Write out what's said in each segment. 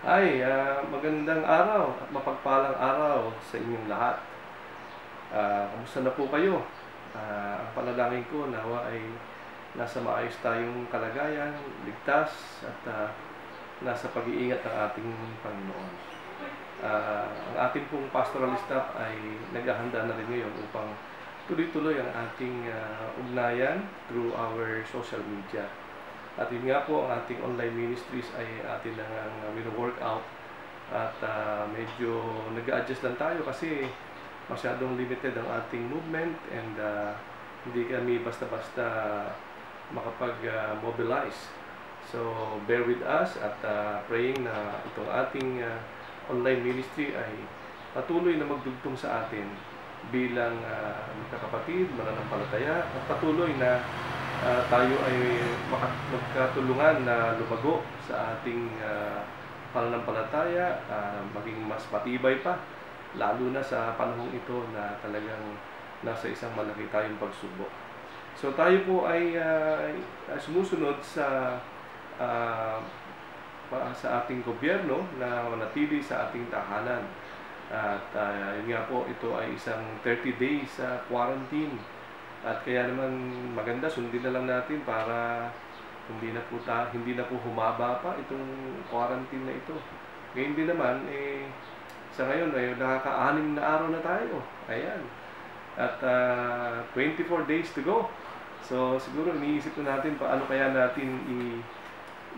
Magandang araw at mapagpalang araw sa inyong lahat. Kamusta na po kayo? Ang panalangin ko nawa ay nasa maayos tayong kalagayan, ligtas at nasa pag-iingat ng ating Panginoon. Ang ating pong pastoral staff ay naghahanda na rin ngayon upang tuloy-tuloy ang ating ugnayan through our social media. At yun nga po, ang ating online ministries ay atin nang wino-work out at medyo nag-a-adjust lang tayo kasi masyadong limited ang ating movement and hindi kami basta-basta makapag-mobilize. So, bear with us at praying na itong ating online ministry ay patuloy na magdugtong sa atin bilang magkakapatid, mananampalataya at patuloy na tayo ay magkatulungan na lumago sa ating pananampalataya, maging mas matibay pa, lalo na sa panahong ito na talagang nasa isang malaki tayong pagsubok. So tayo po ay sumusunod sa ating gobyerno na manatili sa ating tahanan. At yun nga po, ito ay isang 30 days quarantine. At kaya naman maganda, sundin na lang natin para hindi na po humaba pa itong quarantine na ito. Ngayon din naman, sa ngayon ay nakaka-6 na araw na tayo. Ayan. At 24 days to go. So siguro iniisip na natin paano kaya natin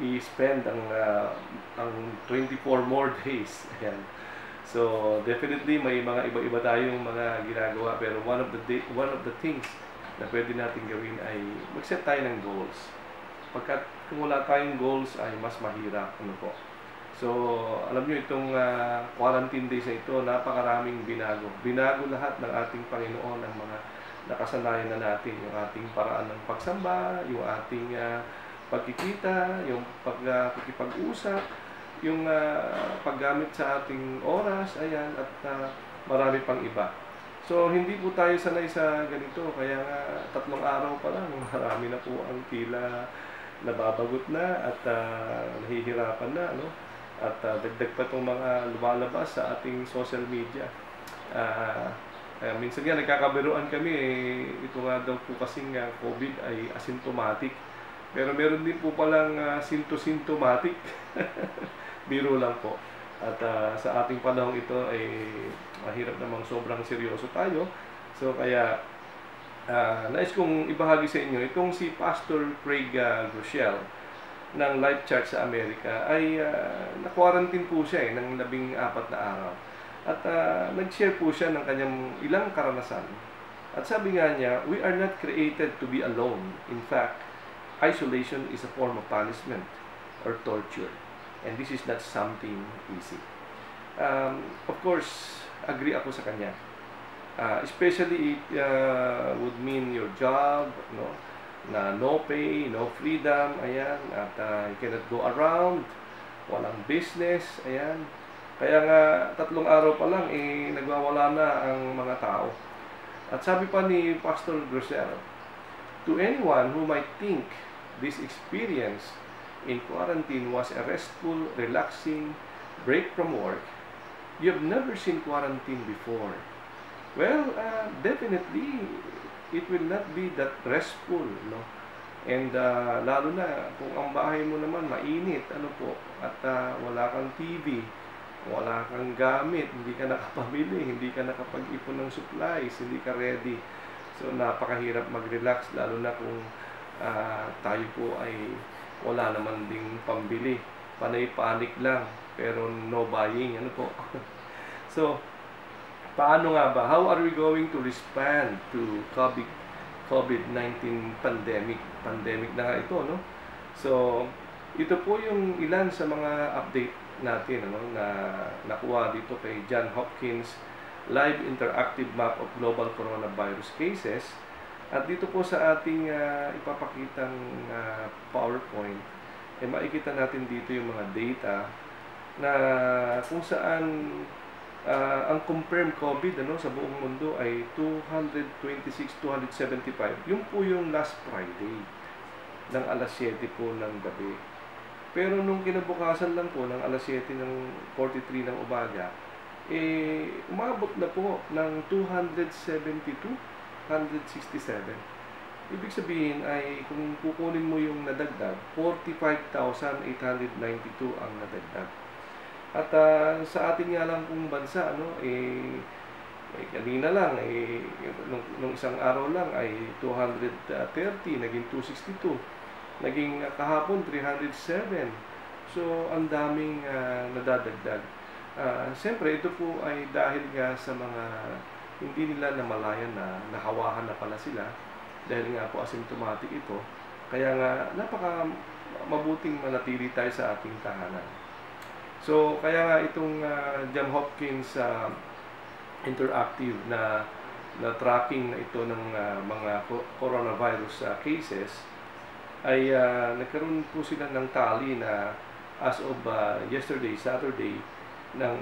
i-spend ang 24 more days. Ayan. So definitely may mga iba-iba tayong mga ginagawa, pero one of the things na pwede natin gawin ay mag-set tayo ng goals. Pagkat kung wala tayong goals ay mas mahirap. So alam nyo, itong quarantine days na ito, napakaraming binago. Binago lahat ng ating Panginoon, ang mga nakasanayan na natin, yung ating paraan ng pagsamba, yung ating pagkikita, yung pagkikipag-usap, yung paggamit sa ating oras, ayan, at marami pang iba. So, hindi po tayo sanay sa ganito, kaya nga 3 araw pa lang, marami na po ang tila nababagot na at nahihirapan na, no? At dagdag pa itong mga lumalabas sa ating social media. Minsan nga nagkakabiruan kami, ito nga daw po kasing COVID ay asymptomatic. Pero meron din po palang symptomatic. Biro lang po. At sa ating panahon ito ay mahirap namang sobrang seryoso tayo. So kaya nais kong ibahagi sa inyo itong si Pastor Craig Groeschel ng Life Church sa Amerika ay na-quarantine po siya ng 14 na araw. At nag-share po siya ng kanyang ilang karanasan. At sabi nga niya, we are not created to be alone. In fact, isolation is a form of punishment or torture. And this is not something easy. Of course, agree ako sa kanya. Especially it would mean your job, no? Na no pay, no freedom, ayan. At you cannot go around, walang business, ayan. Kaya nga, 3 araw pa lang, nagwawala na ang mga tao. At sabi pa ni Pastor Groeschel, to anyone who might think this experience in quarantine was a restful, relaxing break from work, you have never seen quarantine before. Well, definitely, it will not be that restful, no? And lalo na kung ang bahay mo naman mainit, at wala kang TV, wala kang gamit, hindi ka nakapamili, hindi ka nakapag-ipon ng supplies, hindi ka ready. So, napakahirap mag-relax, lalo na kung tayo po ay wala naman ding pambili. Panay panic lang, pero no buying, So, paano nga ba? How are we going to respond to COVID-19 pandemic? Pandemic na nga ito, no? So, ito po yung ilan sa mga update natin, na nakuha dito kay John Hopkins Live Interactive Map of Global Coronavirus Cases. At dito po sa ating ipapakitang PowerPoint, makikita natin dito yung mga data na kung saan ang confirmed COVID sa buong mundo ay 226, 275. Yung po yung last Friday ng alas 7 po ng gabi. Pero nung kinabukasan lang po ng alas 7:43 ng umaga, umabot na po ng 272, 167. Ibig sabihin ay kung kukunin mo yung nadagdag, 45,892 ang nadagdag. At sa atin nga lang kung bansa, kanina lang, nung isang araw lang ay 230, naging 262. Naging kahapon 307. So, ang daming nadadagdag. Siyempre, ito po ay dahil nga sa mga hindi nila namalayan na nahawahan na pala sila dahil nga po asymptomatic ito. Kaya nga, napaka mabuting manatili tayo sa ating tahanan. So, kaya nga itong Johns Hopkins interactive na tracking na ito ng mga coronavirus cases ay nagkaroon po sila ng tally na as of yesterday, Saturday, ng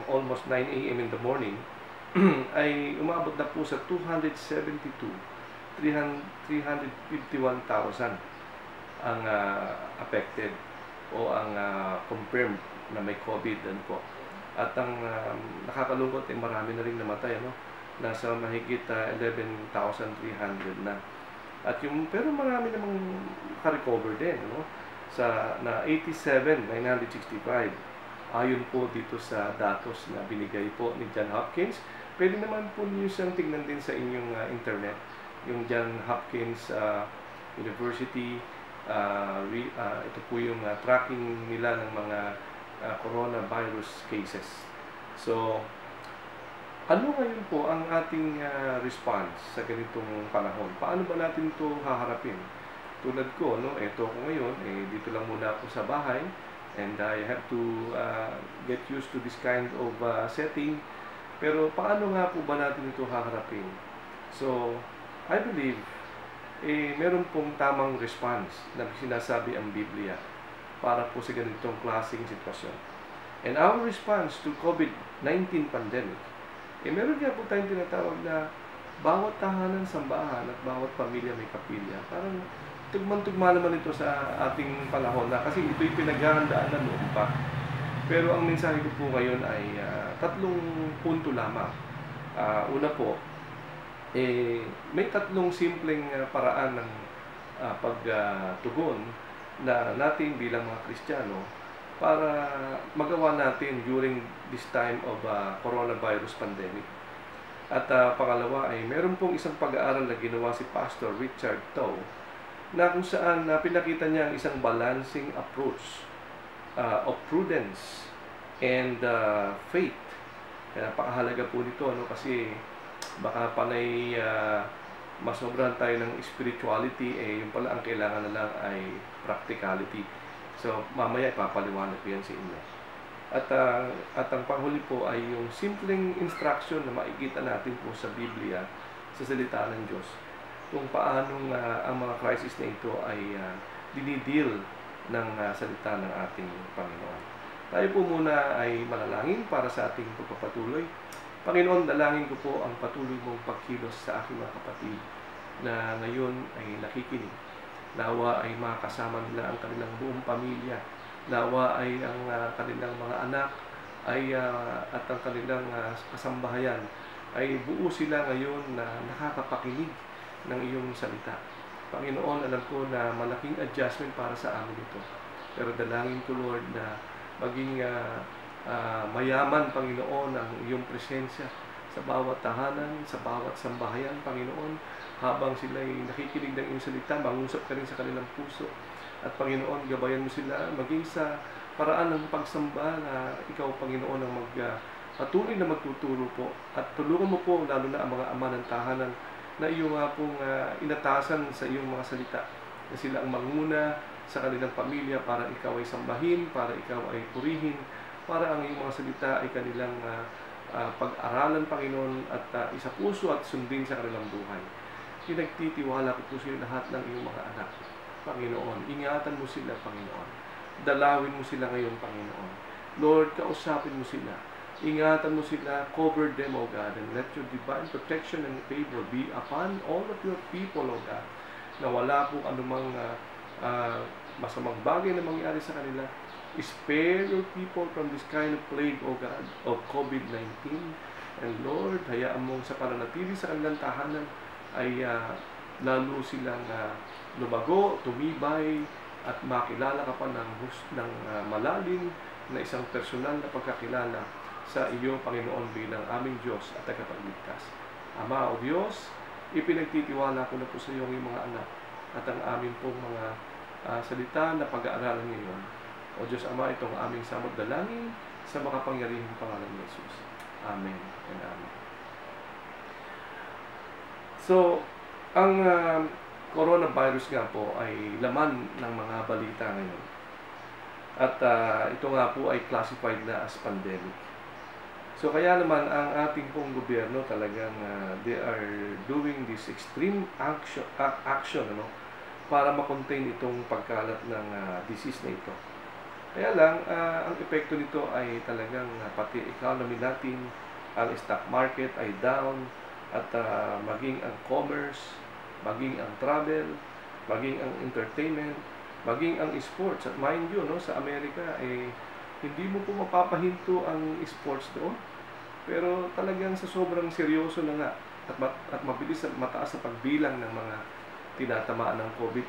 almost 9 a.m. in the morning, ay umabot na po sa 351,000 ang affected o ang confirmed na may COVID po. At ang nakakalungkot ay marami na rin namatay, nasa mahigit 11,300 na. At pero marami namang naka-recover din, na 87,965 ayon po dito sa datos na binigay po ni Johns Hopkins. Pwede naman po niyo siyang tingnan din sa inyong internet, yung Johns Hopkins University. Ito po yung tracking nila ng mga coronavirus cases. So, ano ngayon po ang ating response sa ganitong panahon? Paano ba natin ito haharapin? Tulad ko, eto ako ngayon, dito lang muna ako sa bahay, and I have to get used to this kind of setting. Pero paano nga po ba natin ito haharapin? So, I believe meron pong tamang response na sinasabi ang Biblia para po sa ganitong klaseng sitwasyon. And our response to COVID-19 pandemic, meron nga po tayong tinatawag na bawat tahanan, sambahan at bawat pamilya may kapilya. Parang tugman-tugma naman ito sa ating panahon na kasi ito'y pinaghahandaan na noon pa. Pero ang mensahe ko po ngayon ay 3 punto lamang. Una po, may 3 simpleng paraan ng pagtugon na natin bilang mga Kristiyano para magawa natin during this time of coronavirus pandemic. At pangalawa ay meron pong isang pag-aaral na ginawa si Pastor Richard Tow na kung saan pinakita niya ang isang balancing approach of prudence and faith. Kaya napakahalaga po nito, kasi baka panay masobrahan tayo ng spirituality, yung pala ang kailangan na lang ay practicality. So, mamaya ipapaliwanag ko yan sa inyo. At ang panghuli po ay yung simpleng instruction na makikita natin po sa Biblia, sa salita ng Diyos, kung paanong ang mga crisis na ito ay dinidil ng salita ng ating Panginoon. Tayo po muna ay manalangin para sa ating pagpapatuloy. Panginoon, dalangin ko po ang patuloy mong pagkilos sa aking mga kapatid na ngayon ay nakikinig. Nawa ay makasama nila ang kanilang buong pamilya. Nawa ay ang kanilang mga anak at ang kanilang kasambahayan ay buo sila ngayon na nakakapakinig ng iyong salita. Panginoon, alam ko na malaking adjustment para sa amin ito. Pero dalangin ko, Lord, na maging mayaman, Panginoon, ang iyong presensya sa bawat tahanan, sa bawat sambahayan, Panginoon, habang sila'y nakikinig ng iyong salita, mangusap ka rin sa kanilang puso. At Panginoon, gabayan mo sila maging sa paraan ng pagsamba na ikaw, Panginoon, ang patuloy na magtuturo po. At tulungan mo po, lalo na ang mga ama ng tahanan, na iyong pong inatasan sa iyong mga salita, na sila ang manguna sa kanilang pamilya para ikaw ay sambahin, para ikaw ay purihin, para ang iyong mga salita ay kanilang pag-aralan, Panginoon, at isapuso at sundin sa kanilang buhay. Pinagtitiwala ko po sa iyo lahat ng iyong mga anak, Panginoon. Ingatan mo sila, Panginoon. Dalawin mo sila ngayon, Panginoon. Lord, kausapin mo sila. Ingatan mo sila, cover them, O God, and let your divine protection and favor be upon all of your people, O God, na wala pong anumang masamang bagay na mangyari sa kanila. Spare your people from this kind of plague, O God, of COVID-19. And Lord, hayaan mong sa pananatili sa kanilang tahanan ay lalo silang lumago, tumibay, at makilala ka pa ng malalim na isang personal na pagkakilala sa iyo, Panginoon, bilang aming Diyos at tagapagligtas. Ama o Diyos, ipinagtitiwala ko na po sa iyo ang mga anak at ang aming pong mga salita na pag-aaralan ngayon. O Diyos Ama, itong aming samot dalangin sa makapangyarihang pangalan ni Jesus. Amen and Amen. So, ang coronavirus nga po ay laman ng mga balita ngayon. At ito nga po ay classified na as pandemic. So, kaya naman ang ating pong gobyerno talagang they are doing this extreme action para makontain itong pagkalat ng disease na ito. Kaya lang, ang epekto nito ay talagang pati economy natin, ang stock market ay down, at maging ang commerce, maging ang travel, maging ang entertainment, maging ang sports. At mind you, sa Amerika, hindi mo po mapapahinto ang sports doon. Pero talagang sa sobrang seryoso na nga, at mabilis at mataas na pagbilang ng mga tinatamaan ng COVID,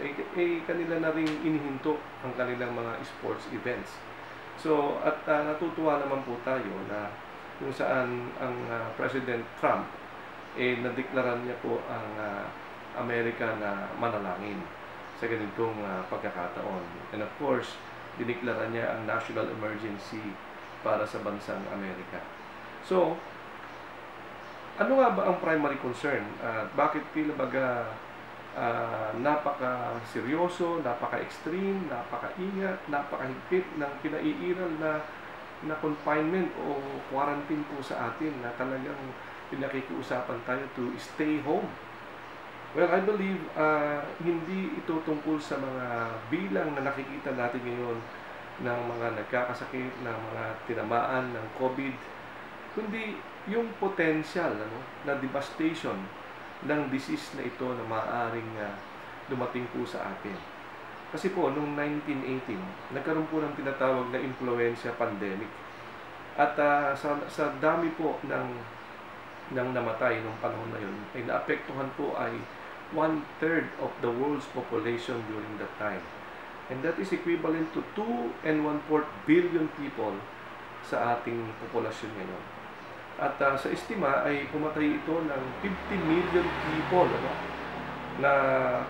kanila na rin inihinto ang kanilang mga sports events. So, at natutuwa naman po tayo na kung saan ang President Trump, nadeklaran niya po ang Amerika na manalangin sa ganitong pagkakataon. And of course, diniklara niya ang national emergency para sa bansang Amerika. So, ano nga ba ang primary concern? Bakit tila baga napaka-seryoso, napaka-extreme, napaka-ingat, napaka-higpit ng kinaiiral na confinement o quarantine po sa atin na talagang pinakikiusapan tayo to stay home? Well, I believe hindi ito tungkol sa mga bilang na nakikita natin ngayon ng mga nagkakasakit, ng mga tinamaan ng COVID, kundi yung potential na devastation ng disease na ito na maaaring dumating po sa atin. Kasi po, noong 1918, nagkaroon po ng tinatawag na influenza pandemic. At sa dami po ng namatay noong panahon na yun, ay naapektuhan po ay 1/3 of the world's population during that time. And that is equivalent to 2.25 billion people sa ating populasyon ngayon. At sa estima ay pumatay ito ng 50 million people na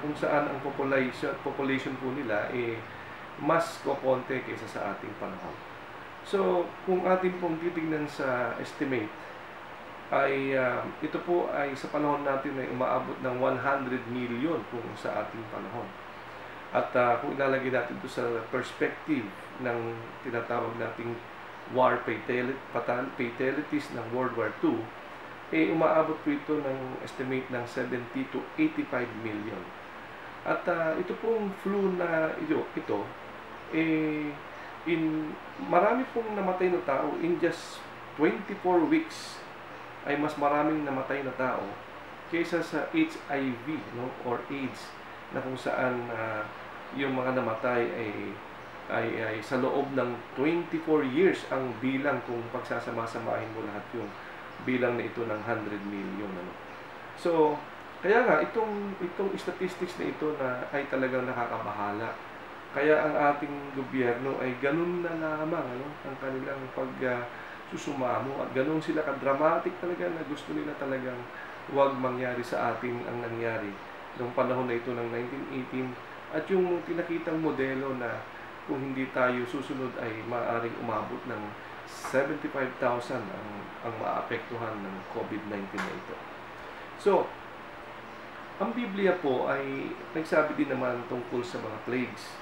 kung saan ang population po nila mas kokonti kaysa sa ating panahon. So, kung atin pong titignan sa estimate, ay ito po ay sa panahon natin ay umaabot ng 100 million kung sa ating panahon. At kung ilalagay natin ito sa perspective ng tinatawag nating war fatalities ng World War II, umaabot po ito ng estimate ng 70 to 85 million. At ito pong flu na ito marami pong namatay na tao in just 24 weeks ay mas maraming namatay na tao kaysa sa HIV or AIDS na kung saan yung mga namatay ay sa loob ng 24 years ang bilang kung pagsasama-samahin mo lahat yung bilang na ito ng 100 million. So, kaya nga, itong statistics na ito na ay talagang nakakabahala. Kaya ang ating gobyerno ay ganun na lamang ang kanilang pagsusumamo at ganun sila ka-dramatic talaga na gusto nila talagang huwag mangyari sa atin ang nangyari noong panahon na ito ng 1918 at yung pinakitang modelo na kung hindi tayo susunod ay maaaring umabot ng 75,000 ang maapektuhan ng COVID-19 na ito. So, ang Biblia po ay nagsabi din naman tungkol sa mga plagues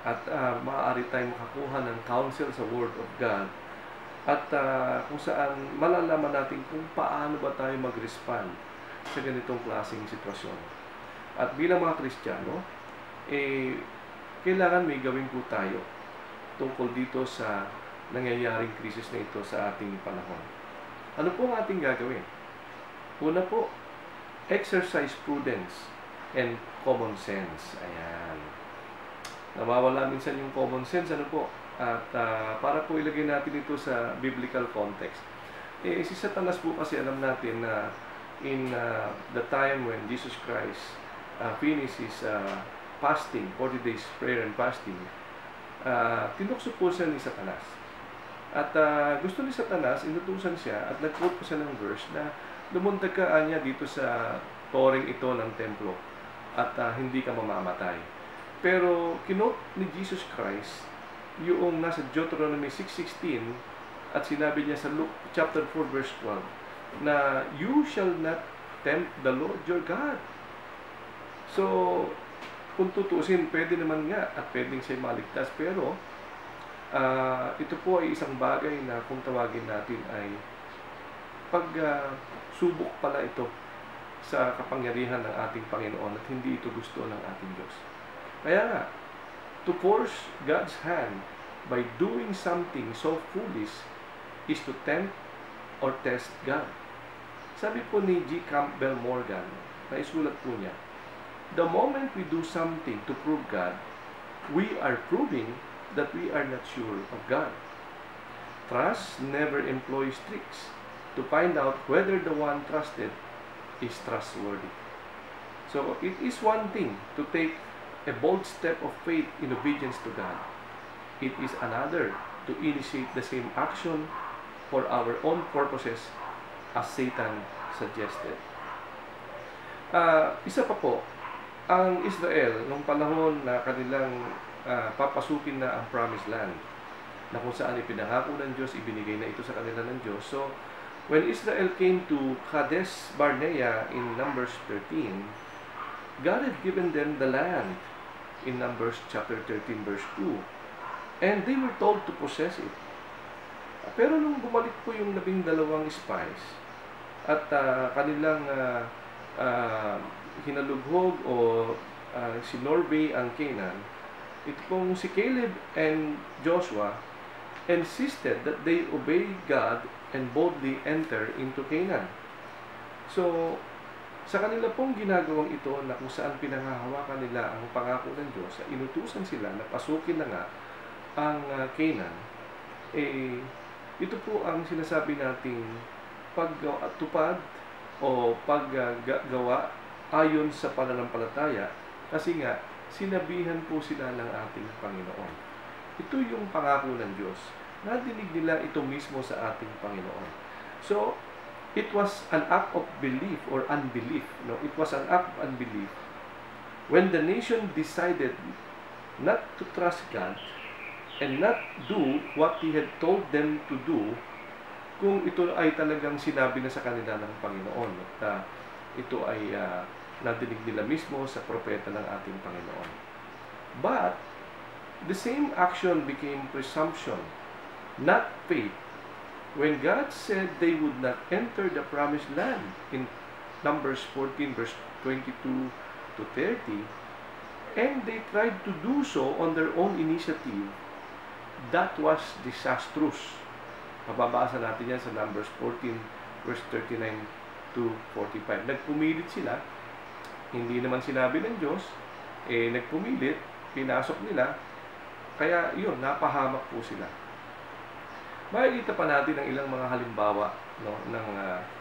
at maaari tayong makakuha ng counsel sa Word of God at kung saan malalaman natin kung paano ba tayo mag-respond sa ganitong klaseng sitwasyon. At bilang mga Kristiyano, kailangan may gawin po tayo tungkol dito sa nangyayaring krisis na ito sa ating panahon. Ano po ang ating gagawin? Una po, exercise prudence and common sense. Ayan. Nawawala minsan yung common sense, ano po. At para po ilagay natin ito sa biblical context. Si Satanas po kasi alam natin na in the time when Jesus Christ finished his fasting, 40 days prayer and fasting, tinukso po siya ni Satanas. At gusto ni Satanas, inutusan siya at nag-quote po siya ng verse na lumundag ka niya dito sa toring ito ng templo at hindi ka mamamatay. Pero kinote ni Jesus Christ yung nasa Deuteronomy 6:16 at sinabi niya sa Luke chapter 4 verse 12 na you shall not tempt the Lord your God. So, kung tutusin, pwede naman nga at pwedeng siya maligtas. Pero, ito po ay isang bagay na kung tawagin natin ay pagsubok pala ito sa kapangyarihan ng ating Panginoon at hindi ito gusto ng ating Diyos. Kaya nga, to force God's hand by doing something so foolish is to tempt or test God. Sabi po ni G. Campbell Morgan, na isulat po niya, the moment we do something to prove God, we are proving that we are not sure of God. Trust never employs tricks to find out whether the one trusted is trustworthy. So, it is one thing to take a bold step of faith in obedience to God. It is another to initiate the same action for our own purposes as Satan suggested. Isa pa po, ang Israel, nung panahon na kanilang papasukin na ang Promised Land, na kung saan ipinangako ng Diyos, ibinigay na ito sa kanila ng Diyos. So, when Israel came to Kadesh Barnea in Numbers 13, God had given them the land in Numbers chapter 13 verse 2. And they were told to possess it. Pero nung bumalik po yung 12 spies at kanilang hinalughog o sinorvey ang Canaan, ito pong si Caleb and Joshua insisted that they obey God and boldly enter into Canaan. So, sa kanila pong ginagawang ito na kung saan pinanghahawakan nila ang pangako ng Diyos, inutusan sila na pasukin na nga ang Canaan, ito po ang sinasabi nating pagtupad o paggawa ayon sa pananampalataya kasi nga sinabihan po sila ng ating Panginoon. Ito yung pangako ng Diyos. Nadinig nila ito mismo sa ating Panginoon. So, it was an act of belief or unbelief. No? It was an act of unbelief when the nation decided not to trust God and not do what He had told them to do kung ito ay talagang sinabi na sa kanila ng Panginoon. At ito ay nadinig nila mismo sa propeta ng ating Panginoon. But, the same action became presumption, not faith. When God said they would not enter the promised land in Numbers 14 verse 22 to 30, and they tried to do so on their own initiative, that was disastrous. Mababasa natin yan sa Numbers 14 verse 39 to 45. Nagpumilit sila, hindi naman sinabi ng Diyos, nagpumilit, pinasok nila, kaya yun, napahamak po sila. Makikita pa natin ang ilang mga halimbawa, no, ng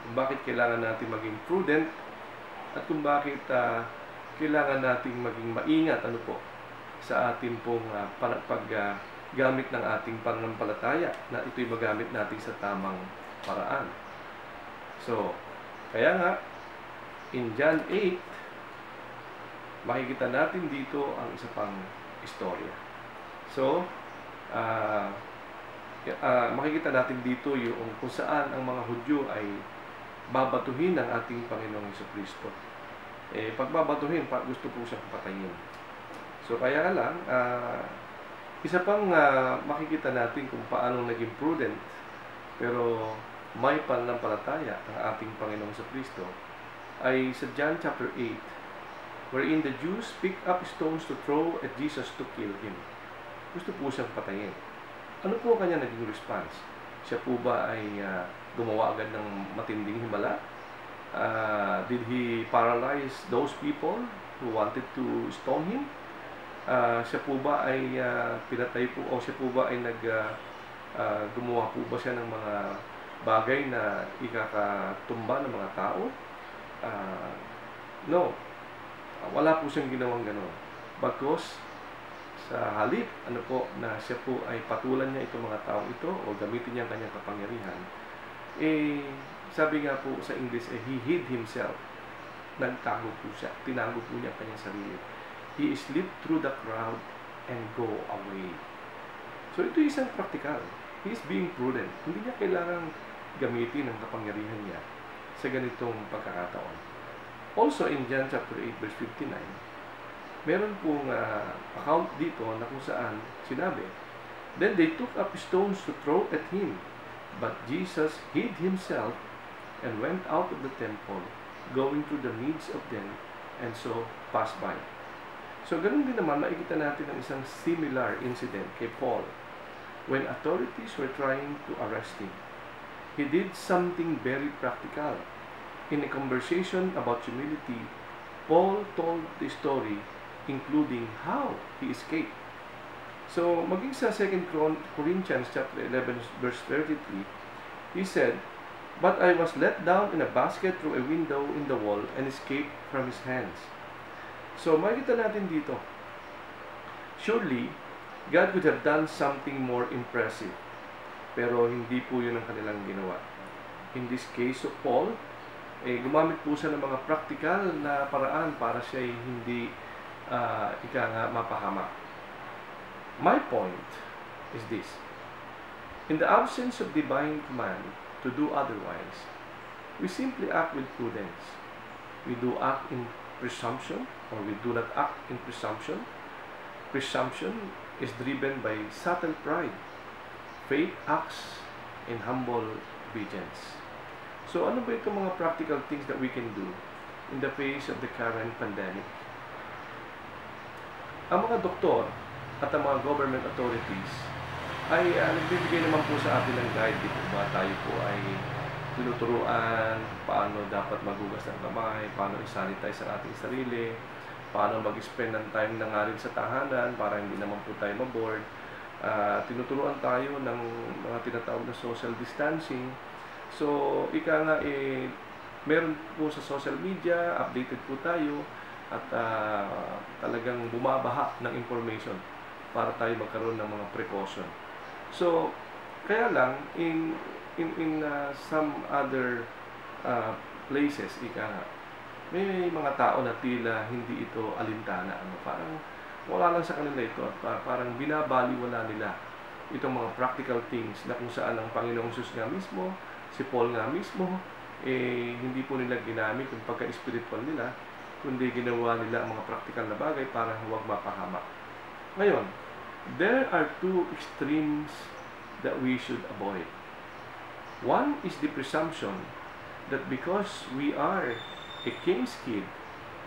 kung bakit kailangan natin maging prudent at kung bakit kailangan nating maging maingat sa ating pong paggamit ng ating pananampalataya na ito'y magamit natin sa tamang paraan. So, kaya nga, in John 8, makikita natin dito ang isa pang istorya. So, makikita natin dito yung kung saan ang mga Hudyo ay babatuhin ng ating Panginoong Jesucristo. Pagbabatuhin, gusto po siyang patayin. So, kaya lang, isa pang makikita natin kung paano naging prudent pero may pananampalataya ang ating Panginoong Jesucristo ay sa John chapter 8, wherein the Jews picked up stones to throw at Jesus to kill Him. Gusto po siyang patayin. Ano po kanya naging response? Siya po ba ay gumawa agad ng matinding himala? Did He paralyze those people who wanted to stone Him? Siya po ba ay pinatay po, o siya po ba ay gumawa po ba siya ng mga bagay na ikakatumba ng mga tao? No. Wala po siyang ginawang gano'n. Bagkus, sa halip, na siya po ay patulan niya itong mga taong ito o gamitin niya ang kanyang kapangyarihan, sabi nga po sa English, he hid himself. Nagtago po siya. Tinago po niya ang kanyang sarili. He slipped through the crowd and go away. So ito isang practical. He is being prudent. Hindi niya kailangang gamitin ang kapangyarihan niya sa ganitong pagkakataon. Also in John chapter 8 verse 59, meron pong account dito na kung saan sinabi, then they took up stones to throw at him, but Jesus hid himself and went out of the temple, going through the midst of them, and so passed by. So ganun din naman, makikita natin ang isang similar incident kay Paul when authorities were trying to arrest him. He did something very practical. In a conversation about humility, Paul told the story including how he escaped. So, maging sa 2 Corinthians chapter 11 verse 33, he said, "But I was let down in a basket through a window in the wall and escaped from his hands." So, makikita natin dito, surely, God could have done something more impressive. Pero hindi po yun ang kanilang ginawa. In this case of Paul, gumamit po siya ng mga practical na paraan para siya hindi mapahamak. My point is this. In the absence of divine command to do otherwise, we simply act with prudence. We do act in presumption, or we do not act in presumption. Presumption is driven by subtle pride. Faith acts in humble obedience. So, ano ba itong mga practical things that we can do in the face of the current pandemic? Ang mga doktor at ang mga government authorities ay nagbibigay naman po sa atin ng guide dito ba tayo po ay tinuturuan paano dapat maghugas ng kamay, paano i-sanitize ang ating sarili, paano mag-spend ng time na nga rin sa tahanan para hindi naman po tayo maboard. Tinuturuan tayo ng mga tinatawag na social distancing. So, meron po sa social media, updated po tayo, at talagang bumabaha ng information para tayo magkaroon ng mga precaution. So, kaya lang, in some other places, may mga tao na tila hindi ito alintana. Parang wala lang sa kanila ito, at parang binabaliwala nila itong mga practical things na kung saan ang Panginoong Jesus nga mismo, si Paul nga mismo, hindi po nila ginamit yung pagka-spiritual nila, kundi ginawa nila ang mga practical na bagay para huwag mapahamak. Ngayon, there are two extremes that we should avoid. One is the presumption that because we are a king's kid,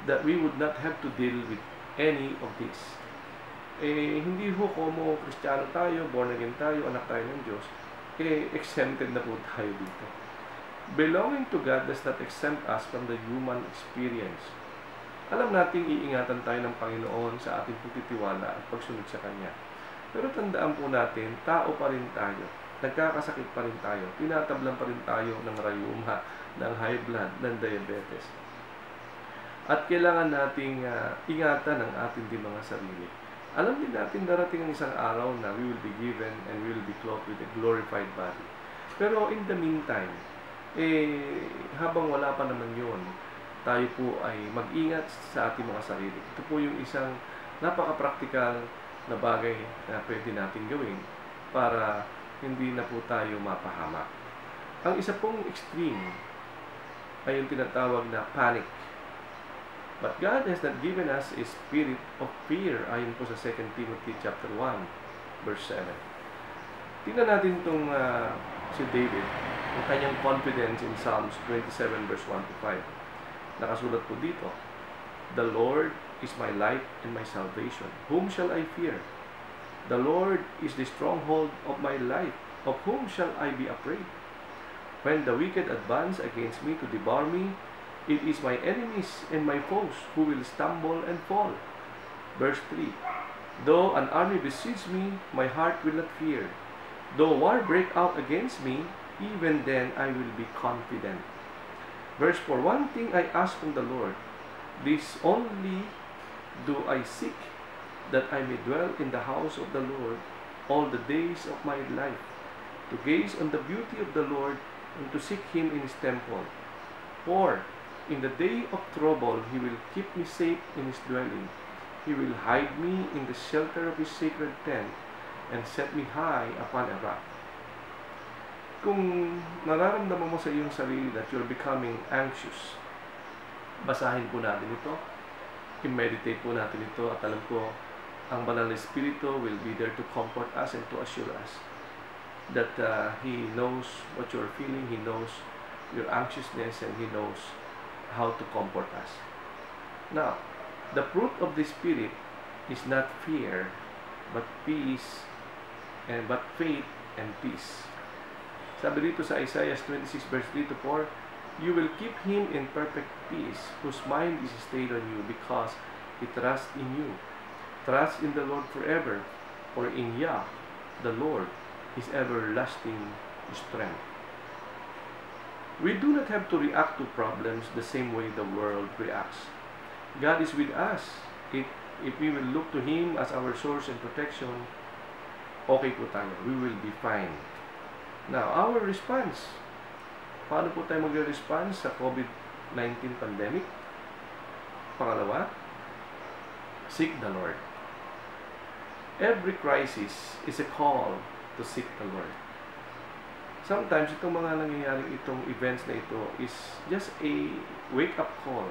that we would not have to deal with any of this. Hindi ho como Kristiyano tayo, born again tayo, anak tayo ng Diyos, exempted na po tayo dito. Belonging to God does not exempt us from the human experience. Alam nating iingatan tayo ng Panginoon sa ating pagtitiwala at pagsunod sa Kanya. Pero tandaan po natin, tao pa rin tayo. Nagkakasakit pa rin tayo. Tinatablan pa rin tayo ng rayuma, ng high blood, ng diabetes. At kailangan nating ingatan ang ating din mga sarili. Alam din natin darating ang isang araw na we will be given and we will be clothed with a glorified body. Pero in the meantime, habang wala pa naman yun, tayo po ay mag-ingat sa ating mga sarili. Ito po yung isang napaka-practical na bagay na pwede natin gawin para hindi na po tayo mapahamak. Ang isa pong extreme ay yung tinatawag na panic. But God has not given us a spirit of fear, ayon po sa 2 Timothy chapter 1, verse 7. Tingnan natin itong si David, ang kanyang confidence in Psalms 27, verse 1 to 5. Nakasulat po dito, "The Lord is my light and my salvation. Whom shall I fear? The Lord is the stronghold of my life. Of whom shall I be afraid? When the wicked advance against me to devour me, it is my enemies and my foes who will stumble and fall." Verse 3, Though an army besiege me, my heart will not fear. Though war break out against me, even then I will be confident. Verse 4, one thing I ask from the Lord, this only do I seek, that I may dwell in the house of the Lord all the days of my life, to gaze on the beauty of the Lord, and to seek Him in His temple. For in the day of trouble He will keep me safe in His dwelling. He will hide me in the shelter of His sacred tent, and set me high upon a rock. Kung nararamdaman mo sa iyong sarili that you're becoming anxious, basahin po natin ito, i-meditate po natin ito, at alam ko, ang Banal na Espiritu will be there to comfort us and to assure us that He knows what you're feeling, He knows your anxiousness, and He knows how to comfort us. Now, the fruit of the Spirit is not fear, but peace, but faith and peace. Sabi dito sa Isaiah 26 verse 3 to 4, you will keep him in perfect peace, whose mind is stayed on you, because he trusts in you. Trust in the Lord forever, for in Yah, the Lord, is everlasting strength. We do not have to react to problems the same way the world reacts. God is with us. If we will look to Him as our source and protection, okay po tayo. We will be fine. Now, our response. Paano po tayo magre-response sa COVID-19 pandemic? Pangalawa, seek the Lord. Every crisis is a call to seek the Lord. Sometimes, itong mga nangyayaring itong events na ito is just a wake-up call.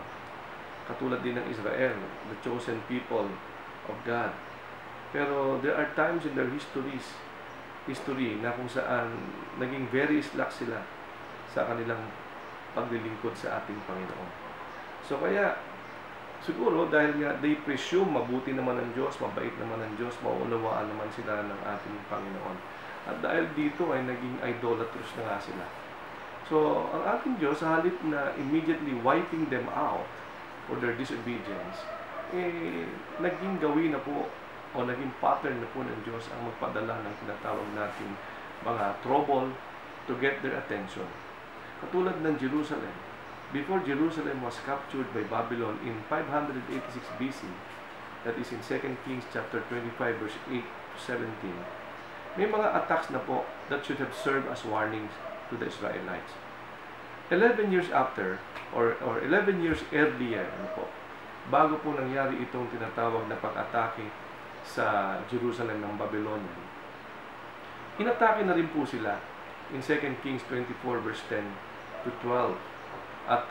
Katulad din ng Israel, the chosen people of God. Pero there are times in their history na kung saan naging very slack sila sa kanilang paglilingkod sa ating Panginoon. So kaya, siguro dahil nga they presume mabuti naman ng Diyos, mabait naman ng Diyos, maunawaan naman sila ng ating Panginoon. At dahil dito ay naging idolatrous na nga sila. So, ang ating Diyos, sa halip na immediately wiping them out for their disobedience, naging gawin na po o naging pattern na po ng Diyos ang magpadala ng tinatawag natin mga trouble to get their attention. Katulad ng Jerusalem. Before Jerusalem was captured by Babylon in 586 BC, that is in 2 Kings chapter 25 verse 8 to 17, may mga attacks na po that should have served as warnings to the Israelites. 11 years after, or 11 years earlier, bago po nangyari itong tinatawag na pag-atake sa Jerusalem ng Babylonian, inatake na rin po sila in 2 Kings 24 verse 10 to 12. At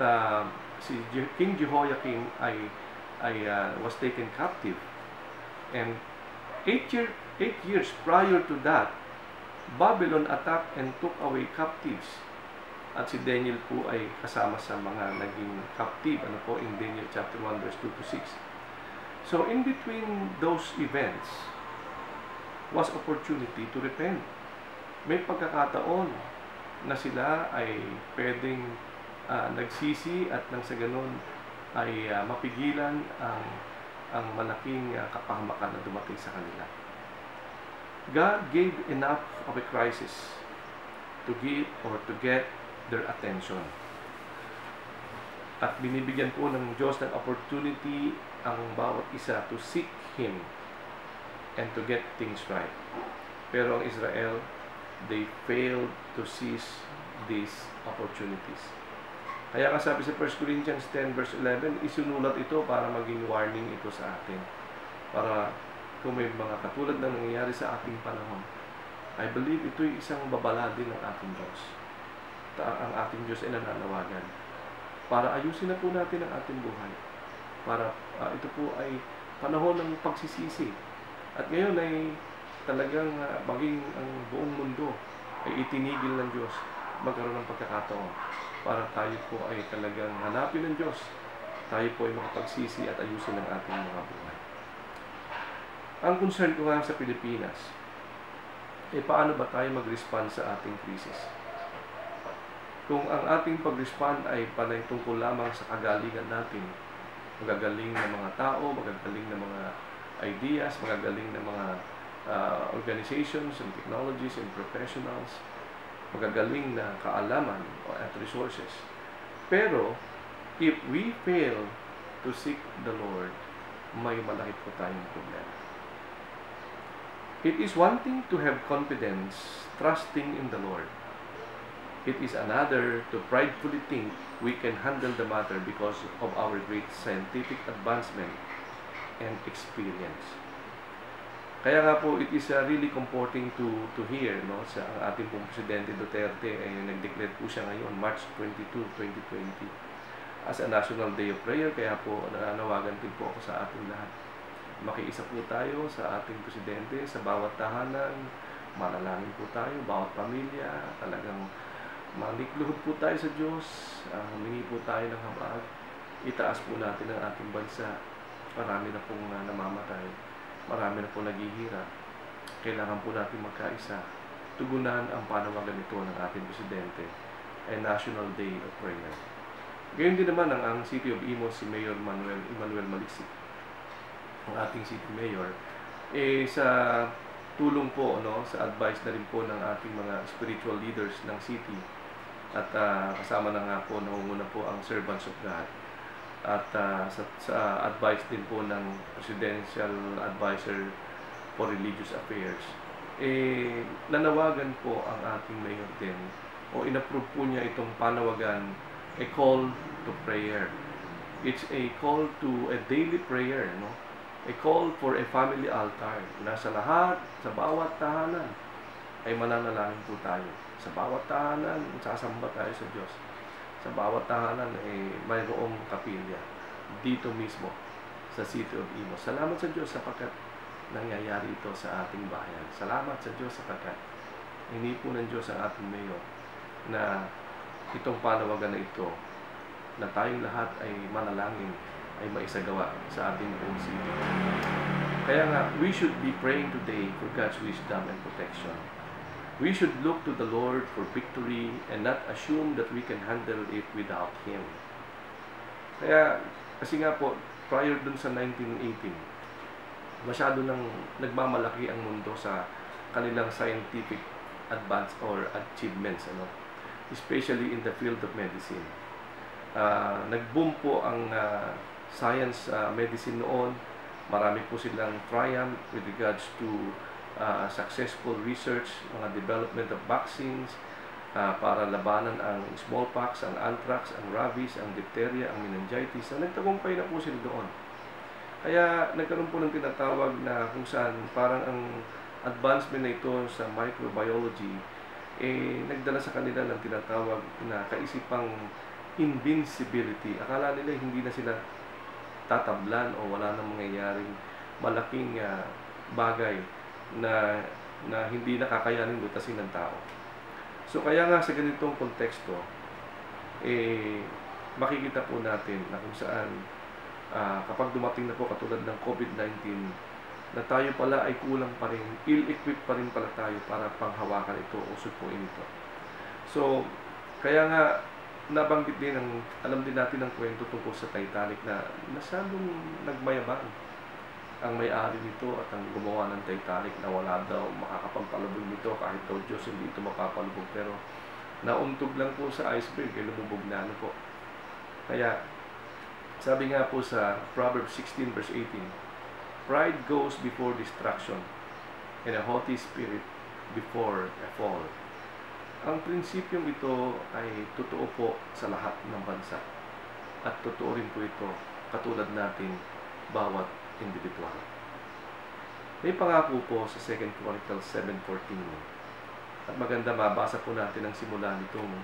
si King Jehoiakim was taken captive. And 8 years prior to that, Babylon attacked and took away captives. At si Daniel po ay kasama sa mga naging captive, in Daniel chapter 1 verse 2 to 6. So, in between those events was opportunity to repent. May pagkakataon na sila ay pwedeng nagsisi at nang sa ganun ay mapigilan ang malaking kapahamakan na dumating sa kanila. God gave enough of a crisis to give or to get their attention. At binibigyan po ng Diyos ng opportunity ang bawat isa to seek Him and to get things right. Pero ang Israel, they failed to seize these opportunities. Kaya kasabi sa 1 Corinthians 10 verse 11, isinulat ito para maging warning ito sa atin. Para kung may mga katulad na nangyayari sa ating panahon, I believe ito'y isang babala din ng ating Diyos. Ang ating Diyos ay nananawagan para ayusin na po natin ang ating buhay. Para ito po ay panahon ng pagsisisi. At ngayon ay talagang maging ang buong mundo ay itinigil ng Diyos magkaroon ng pagkakataon para tayo po ay talagang hanapin ng Diyos. Tayo po ay makapagsisi at ayusin ang ating mga buhay. Ang concern ko nga sa Pilipinas, paano ba tayo mag-respond sa ating krisis? Kung ang ating pag-respond ay panay tungkol lamang sa kagalingan natin, magagaling na mga tao, magagaling na mga ideas, magagaling na mga organizations and technologies and professionals, magagaling na kaalaman at resources. Pero, if we fail to seek the Lord, may malaki po tayong problema. It is one thing to have confidence, trusting in the Lord. It is another to pridefully think we can handle the matter because of our great scientific advancement and experience. Kaya nga po, it is really comforting to hear, no, sa ang ating pong Presidente Duterte ay nag-declare po siya ngayon, March 22, 2020, as a National Day of Prayer. Kaya po, nananawagan din po ako sa ating lahat. Makiisa po tayo sa ating Presidente, sa bawat tahanan, manalangin po tayo, bawat pamilya, talagang manikluhod po tayo sa Diyos, humingi po tayo ng habag, itaas po natin ang ating bansa. Marami na pong namamatay, marami na pong naghihirap. Kailangan po natin magkaisa, tugunan ang panawagan ito ng ating Presidente ay National Day of Prayer. Gayon din naman ang City of Imus, si Mayor Emmanuel Maliksik, ang ating City Mayor, sa tulong po, no, sa advice na rin po ng ating mga spiritual leaders ng city, at kasama na nga po, nangunguna po ang Servants of God, at sa advice din po ng Presidential Advisor for Religious Affairs, nanawagan po ang ating mayor din, o inapprove po niya itong panawagan, a call to prayer. It's a call to a daily prayer, no? A call for a family altar. Nasa lahat, sa bawat tahanan, ay mananalangin po tayo. Sa bawat tahanan, sasamba tayo sa Diyos. Sa bawat tahanan ay mayroong kapilya. Dito mismo, sa City of Imus. Salamat sa Diyos sapagkat nangyayari ito sa ating bayan. Salamat sa Diyos sapagkat hindi po ng Diyos ang ating mayor na itong panawagan na ito, na tayong lahat ay manalangin, ay maisagawa sa ating buong city. Kaya nga, we should be praying today for God's wisdom and protection. We should look to the Lord for victory and not assume that we can handle it without Him. Kaya, kasi nga po, prior dun sa 1918, masyado nang nagmamalaki ang mundo sa kanilang scientific advance or achievements, especially in the field of medicine. Nag-boom po ang science, medicine noon. Marami po silang triumph with regards to successful research, mga development of vaccines para labanan ang smallpox, ang anthrax, ang rabies, ang diphtheria, ang meningitis. Nagtagumpay na po sila doon. Kaya nagkaroon po ng tinatawag na kung saan parang ang advancement na ito sa microbiology nagdala sa kanila ng tinatawag na kaisipang invincibility. Akala nila hindi na sila tatablan o wala nang mangyayaring malaking bagay na hindi nakakayanin lutasin ng tao. So kaya nga sa ganitong konteksto, makikita po natin na kung saan kapag dumating na po katulad ng COVID-19, na tayo pala ay kulang pa rin, ill-equipped pa rin pala tayo para panghawakan ito o supuin ito. So kaya nga nabanggit din, alam din natin ang kwento tungkol sa Titanic na masyadong nagmayabang ang may-ari nito at ang gumawa ng Titanic na wala daw makakapagpalubog nito kahit daw Diyos hindi ito mapapalubog. Pero nauntog lang po sa iceberg, lumubog na po. Kaya sabi nga po sa Proverbs 16 verse 18, pride goes before destruction and a haughty spirit before a fall. Ang prinsipyong ito ay totoo po sa lahat ng bansa. At totoo rin po ito katulad natin bawat individual. May pangako po sa 2 Chronicles 7:14. At maganda mabasa po natin ang simula nitong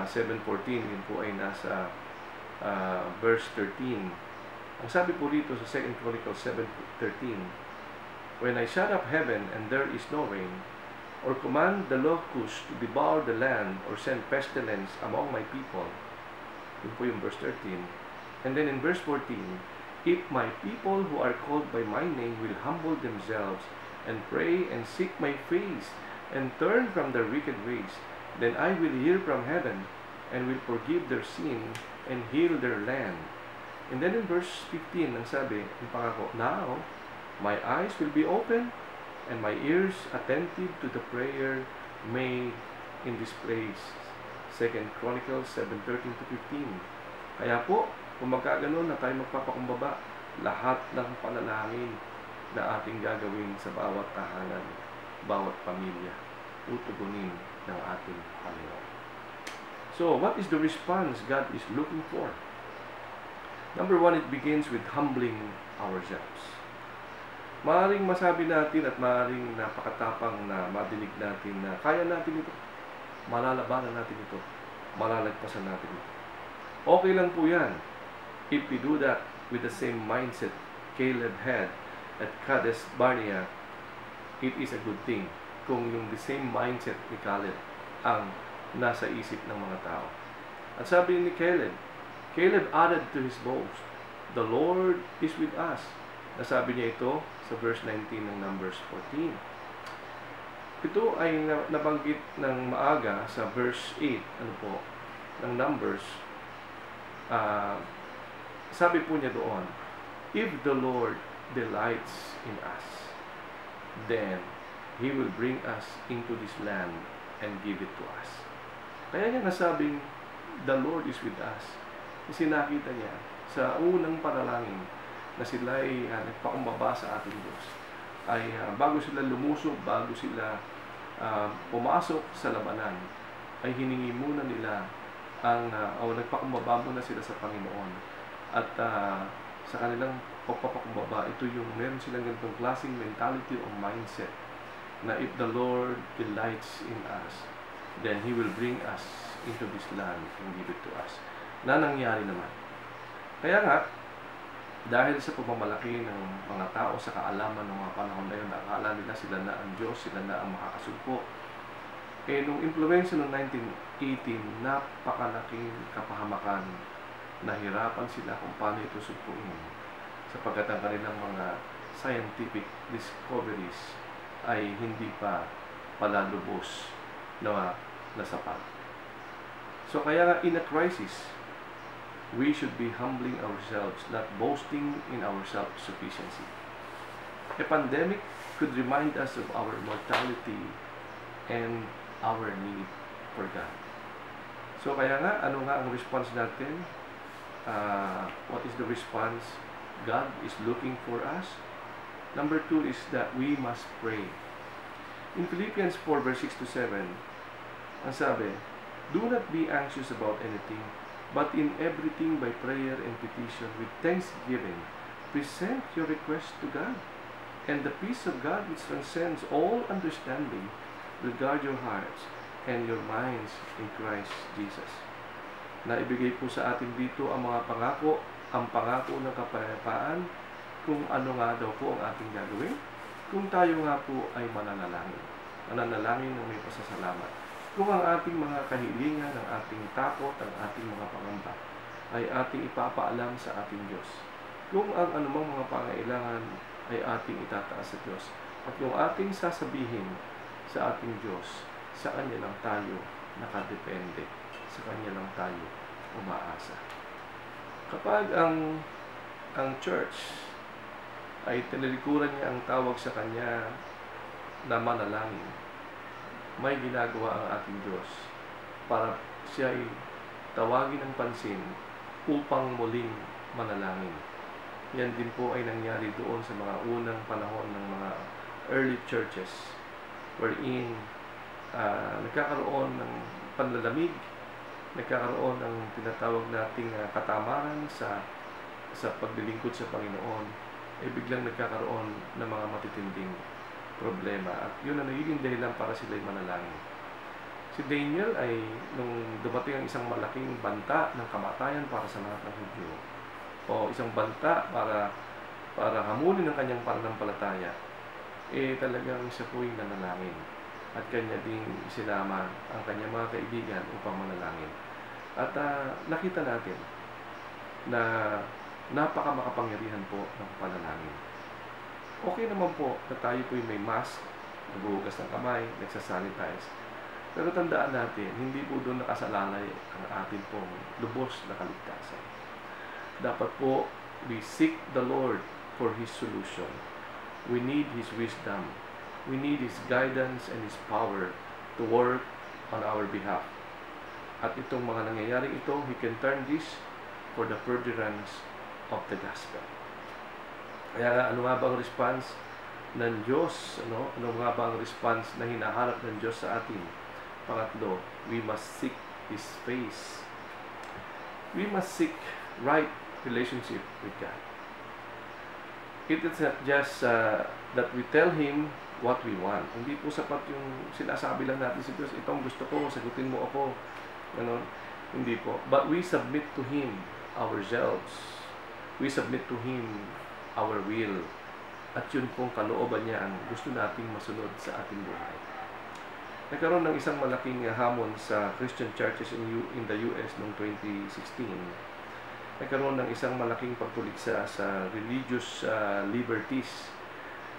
7:14. Yun po ay nasa verse 13. Ang sabi po rito sa 2 Chronicles 7:13, when I shut up heaven and there is no rain, or command the locusts to devour the land, or send pestilence among my people. Yun po yung verse 13. And then in verse 14, if my people who are called by my name will humble themselves and pray and seek my face and turn from their wicked ways, then I will hear from heaven and will forgive their sin and heal their land. And then in verse 15, ang sabi, ang pangako, now My eyes will be open and my ears attentive to the prayer made in this place. 2 Chronicles 7:13 to 15. Kaya po, kung magkaganon na tayo magpapakumbaba, lahat ng panalangin na ating gagawin sa bawat tahanan, bawat pamilya, tutugunin ng ating Panginoon. So, what is the response God is looking for? Number one, it begins with humbling ourselves. Maaaring masabi natin at maaaring napakatapang na madinig natin na kaya natin ito, malalabanan natin ito, malalagpasan natin ito. Okay lang po yan if we do that with the same mindset Caleb had at Kadesh Barnea. It is a good thing kung yung the same mindset ni Caleb ang nasa isip ng mga tao. At sabi ni Caleb added to his boast, "The Lord is with us." Nasabi niya ito sa verse 19 ng Numbers 14. Ito ay nabanggit ng maaga sa verse 8 ng Numbers. Sabi po niya doon, "If the Lord delights in us, then He will bring us into this land and give it to us." Kaya niya nasabing, "The Lord is with us." Kasi nakita niya sa unang panalangin na sila ay nagpakumbaba sa ating Diyos, ay bago sila lumusog, bago sila pumasok sa labanan, ay hiningi muna nila nagpakumbaba muna sila sa Panginoon. At sa kanilang pagpapakumbaba, ito yung meron silang ganitong klaseng mentality o mindset na if the Lord delights in us, then He will bring us into this land and give it to us. Na nangyari naman. Kaya nga, dahil sa pagmamalaki ng mga tao sa kaalaman ng mga panahon na yun, nakakala nila sila na ang Diyos, sila na ang makakasugpo. Nung impluensya noong 1918, napakalaking kapahamakan. Nahirapan sila kung paano ito sugpuin. Sapagkat ang kanilang mga scientific discoveries ay hindi pa pala lubos na sapat. So kaya nga in a crisis, we should be humbling ourselves, not boasting in our self-sufficiency. A pandemic could remind us of our mortality and our need for God. So kaya nga, ano nga ang response natin? What is the response God is looking for us? Number 2 is that we must pray. In Philippians 4 verse 6 to 7, ang sabi, "Do not be anxious about anything, but in everything by prayer and petition with thanksgiving, present your request to God. And the peace of God which transcends all understanding will guard your hearts and your minds in Christ Jesus." Naibigay po sa atin dito ang mga pangako, ang pangako ng kapayapaan, kung ano nga daw po ang ating gagawin, kung tayo nga po ay mananalangin ng may pasasalamat. Kung ang ating mga kahilingan, ang ating takot, ang ating mga pangamba ay ating ipapaalam sa ating Diyos. Kung ang anumang mga pangailangan ay ating itataas sa Diyos. At yung ating sasabihin sa ating Diyos, sa Kanya lang tayo nakadepende. Sa Kanya lang tayo umaasa. Kapag ang church ay tinalikuran niya ang tawag sa Kanya na manalangin, may ginagawa ang ating Diyos para siya ay tawagin ng pansin upang muling manalangin. Yan din po ay nangyari doon sa mga unang panahon ng mga early churches wherein nagkakaroon ng panlalamig, nagkakaroon ng tinatawag nating katamaran sa paglilingkod sa Panginoon, ay biglang nagkakaroon ng mga matitinding problema. At yun ang nagiging dahilan para sila'y manalangin. Si Daniel ay, nung dumating ang isang malaking banta ng kamatayan para sa lahat ng Hudyo, o isang banta para hamunin ang kanyang pananampalataya, talagang siya po yung nanalangin. At kanya ding sinama ang kanyang mga kaibigan upang manalangin. At nakita natin na napakamakapangyarihan po ng panalangin. Okay naman po na tayo po yung may mask, naghuhugas ng kamay, nagsasanitize. Pero tandaan natin, hindi po doon nakasalalay ang atin pong lubos na kaligtasan. Dapat po, we seek the Lord for His solution. We need His wisdom. We need His guidance and His power to work on our behalf. At itong mga nangyayaring ito, He can turn this for the furtherance of the gospel. Kaya ano nga ba ang response ng Diyos? Ano nga ba ang response na hinahanap ng Diyos sa atin? Pangatlo, we must seek His face. We must seek right relationship with God. It is not just that we tell Him what we want. Hindi po sapat yung sinasabi lang natin sa Diyos, itong gusto ko, sagutin mo ako. Hindi po. But we submit to Him ourselves. We submit to Him our will. At yun pong kalooban niya ang gusto nating masunod sa ating buhay. Nagkaroon ng isang malaking hamon sa Christian churches in the US noong 2016. Nagkaroon ng isang malaking pagtuliksa sa religious liberties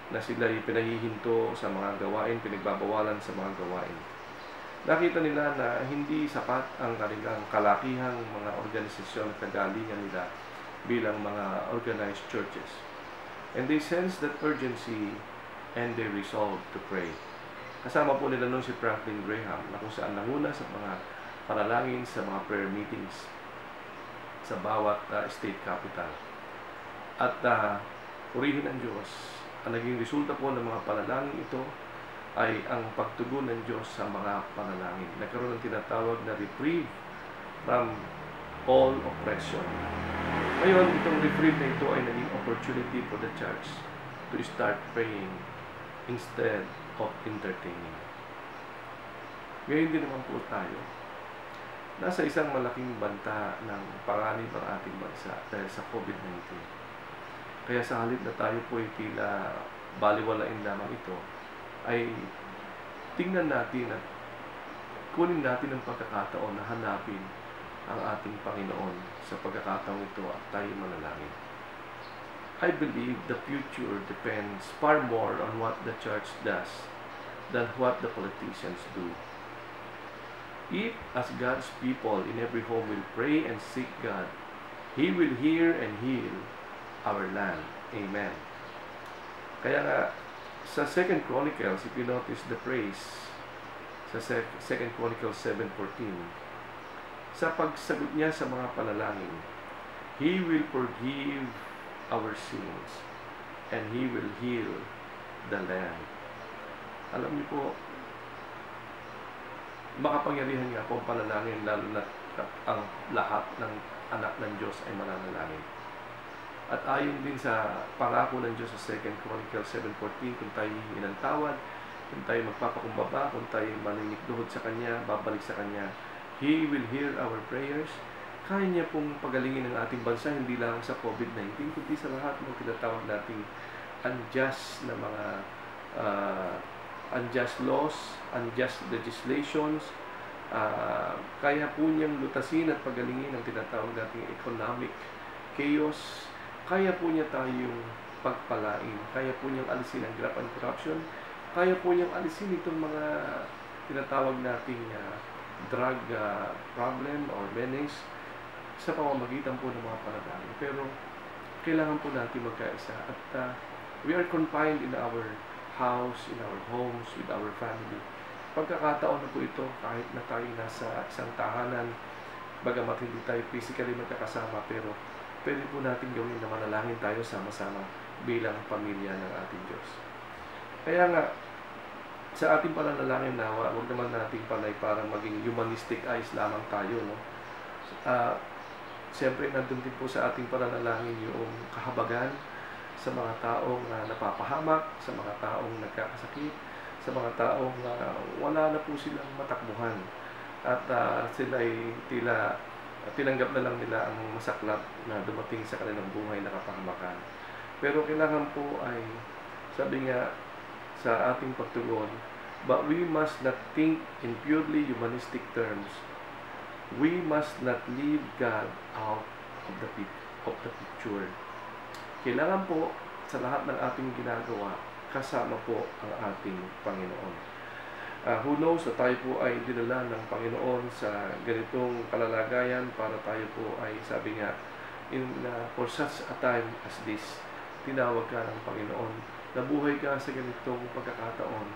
na sila pinahihinto sa mga gawain, pinagbabawalan sa mga gawain. Nakita nila na hindi sapat ang kanilang kalakihang mga organisasyon at kagalingan nila bilang mga organized churches. And they sensed that urgency and they resolved to pray. Kasama po nila noon si Franklin Graham na kung saan nanguna sa mga panalangin sa mga prayer meetings sa bawat state capital. At purihin ang Diyos. Ang naging resulta po ng mga panalangin ito ay ang pagtugon ng Diyos sa mga panalangin. Nagkaroon ng tinatawag na reprieve from all oppression. Ngayon, itong reprieve na ito ay naging opportunity for the church to start praying instead of entertaining. Ngayon din naman po tayo. Nasa isang malaking banta ng panganib ang ating bansa dahil sa COVID-19. Kaya sa halip na tayo po ay tila baliwalain lamang ito, ay tingnan natin at kunin natin ang pagkakataon na hanapin ang ating Panginoon sa pagkakataon ito at tayo manalangin. I believe the future depends far more on what the church does than what the politicians do. If, as God's people in every home will pray and seek God, He will hear and heal our land. Amen. Kaya nga, sa 2 Chronicles, if you notice the praise, sa 2 Chronicles 7:14, sa pagsagot niya sa mga panalangin, He will forgive our sins and He will heal the land. Alam niyo po, makapangyarihan nga po ang panalangin, lalo na ang lahat ng anak ng Diyos ay mananalangin. At ayon din sa pangako ng Diyos sa 2 Chronicles 7:14, kung tayo hihingi ng tawad, kung tayo magpapakumbaba, kung tayo maninikluhod sa Kanya, babalik sa Kanya, He will hear our prayers. Kaya niya pong pagalingin ang ating bansa, hindi lang sa COVID-19, kundi sa lahat ng tinatawag nating unjust na mga unjust laws, unjust legislations. Kaya po niyang lutasin at pagalingin ang tinatawag nating economic chaos. Kaya po niya tayong pagpalain. Kaya po niyang alisin ang graft and corruption. Kaya po niyang alisin itong mga tinatawag nating drug problem or menace sa pamamagitan po ng mga panalangin. Pero kailangan po natin magkaisa. At we are confined in our house, in our homes, with our family. Pagkakataon na po ito, kahit na tayo nasa isang tahanan, bagamat hindi tayo physically magkakasama, pero pwede po natin gawin na manalangin tayo sama-sama bilang pamilya ng ating Diyos. Kaya nga, sa ating pananalangin na, huwag naman natin panay parang maging humanistic eyes lamang tayo, no? Siyempre, nandun din po sa ating pananalangin yung kahabagan sa mga taong napapahamak, sa mga taong nagkakasakit, sa mga taong wala na po silang matakbuhan. At sila ay tila tinanggap na lang nila ang masaklap na dumating sa kanilang buhay na kapahamakan. Pero kailangan po ay, sabi nga sa ating pagtugon, but we must not think in purely humanistic terms. We must not leave God out of the picture. Kailangan po sa lahat ng ating ginagawa, kasama po ang ating Panginoon. Who knows na tayo po ay dinala ng Panginoon sa ganitong kalalagayan para tayo po ay, sabi nga, for such a time as this, tinawag ka ng Panginoon nabuhay ka sa ganitong pagkakataon.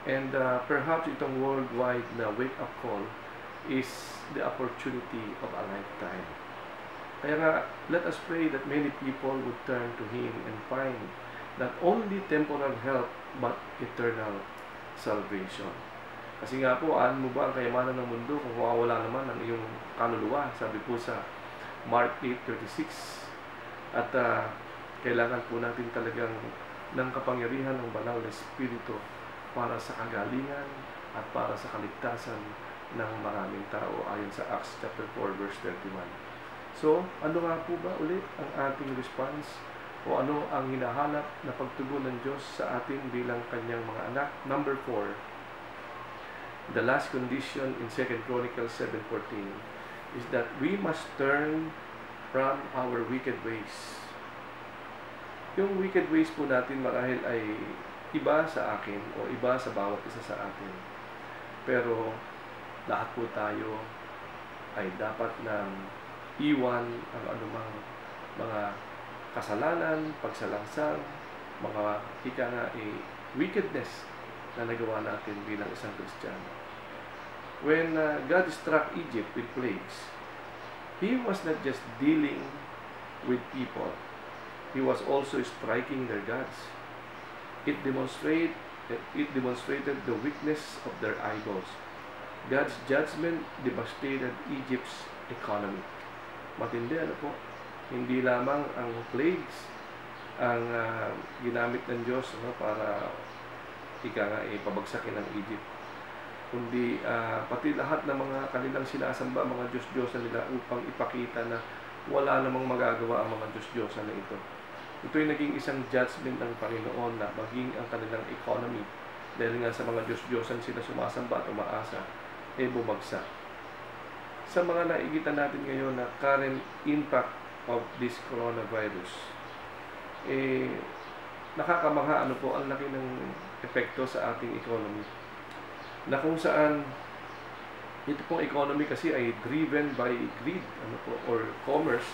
And perhaps itong worldwide na wake-up call is the opportunity of a lifetime. Kaya nga, let us pray that many people would turn to Him and find not only temporal help, but eternal salvation. Kasi nga po, ano mo ba ang kayamanan ng mundo kung mawawala naman ang iyong kaluluwa? Sabi po sa Mark 8:36. At kailangan po natin talagang ng kapangyarihan ng banal na Espiritu para sa kagalingan at para sa kaligtasan ng maraming tao ayon sa Acts chapter 4 verse 31. So, ano nga po ba ulit ang ating response o ano ang hinahanap na pagtugon ng Diyos sa atin bilang kanyang mga anak? Number 4, the last condition in 2 Chronicles 7:14 is that we must turn from our wicked ways. Yung wicked ways po natin marahil ay iba sa akin o iba sa bawat isa sa atin. Pero lahat po tayo ay dapat nang iwan ang anumang mga kasalanan, pagsalangsang, mga ika nga wickedness na nagawa natin bilang isang Kristiyano. When God struck Egypt with plagues, He was not just dealing with people. He was also striking their gods. It demonstrated the weakness of their idols. God's judgment devastated Egypt's economy. Matindi, ano po? Hindi lamang ang plagues ang ginamit ng Diyos para pabagsakin ng Egypt, kundi pati lahat ng mga kanilang sinasamba, mga Diyos-Diyosan nila upang ipakita na wala namang magagawa ang mga Diyos-Diyosan na ito. Ito'y naging isang judgment ng Panginoon na maging ang kanilang economy, dahil nga sa mga Diyos-Diyosan sila sumasamba at umaasa, bumagsak. Sa mga nakikita natin ngayon na current impact of this coronavirus, nakakamangha ang laki ng epekto sa ating economy. Na kung saan ito pong economy kasi ay driven by greed, or commerce.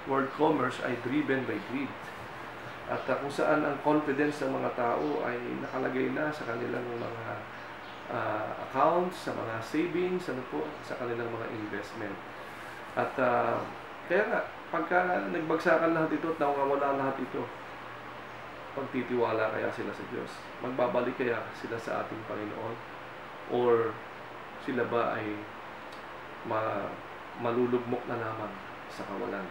World commerce ay driven by greed. At kung saan ang confidence ng mga tao ay nakalagay na sa kanilang mga accounts, sa mga savings, sa kanilang mga investment. At kaya nga, pagka nagbagsakan lahat ito at nawawala lahat ito, pagtitiwala kaya sila sa Diyos? Magbabalik kaya sila sa ating Panginoon? Or sila ba ay malulugmok na lamang sa kawalan?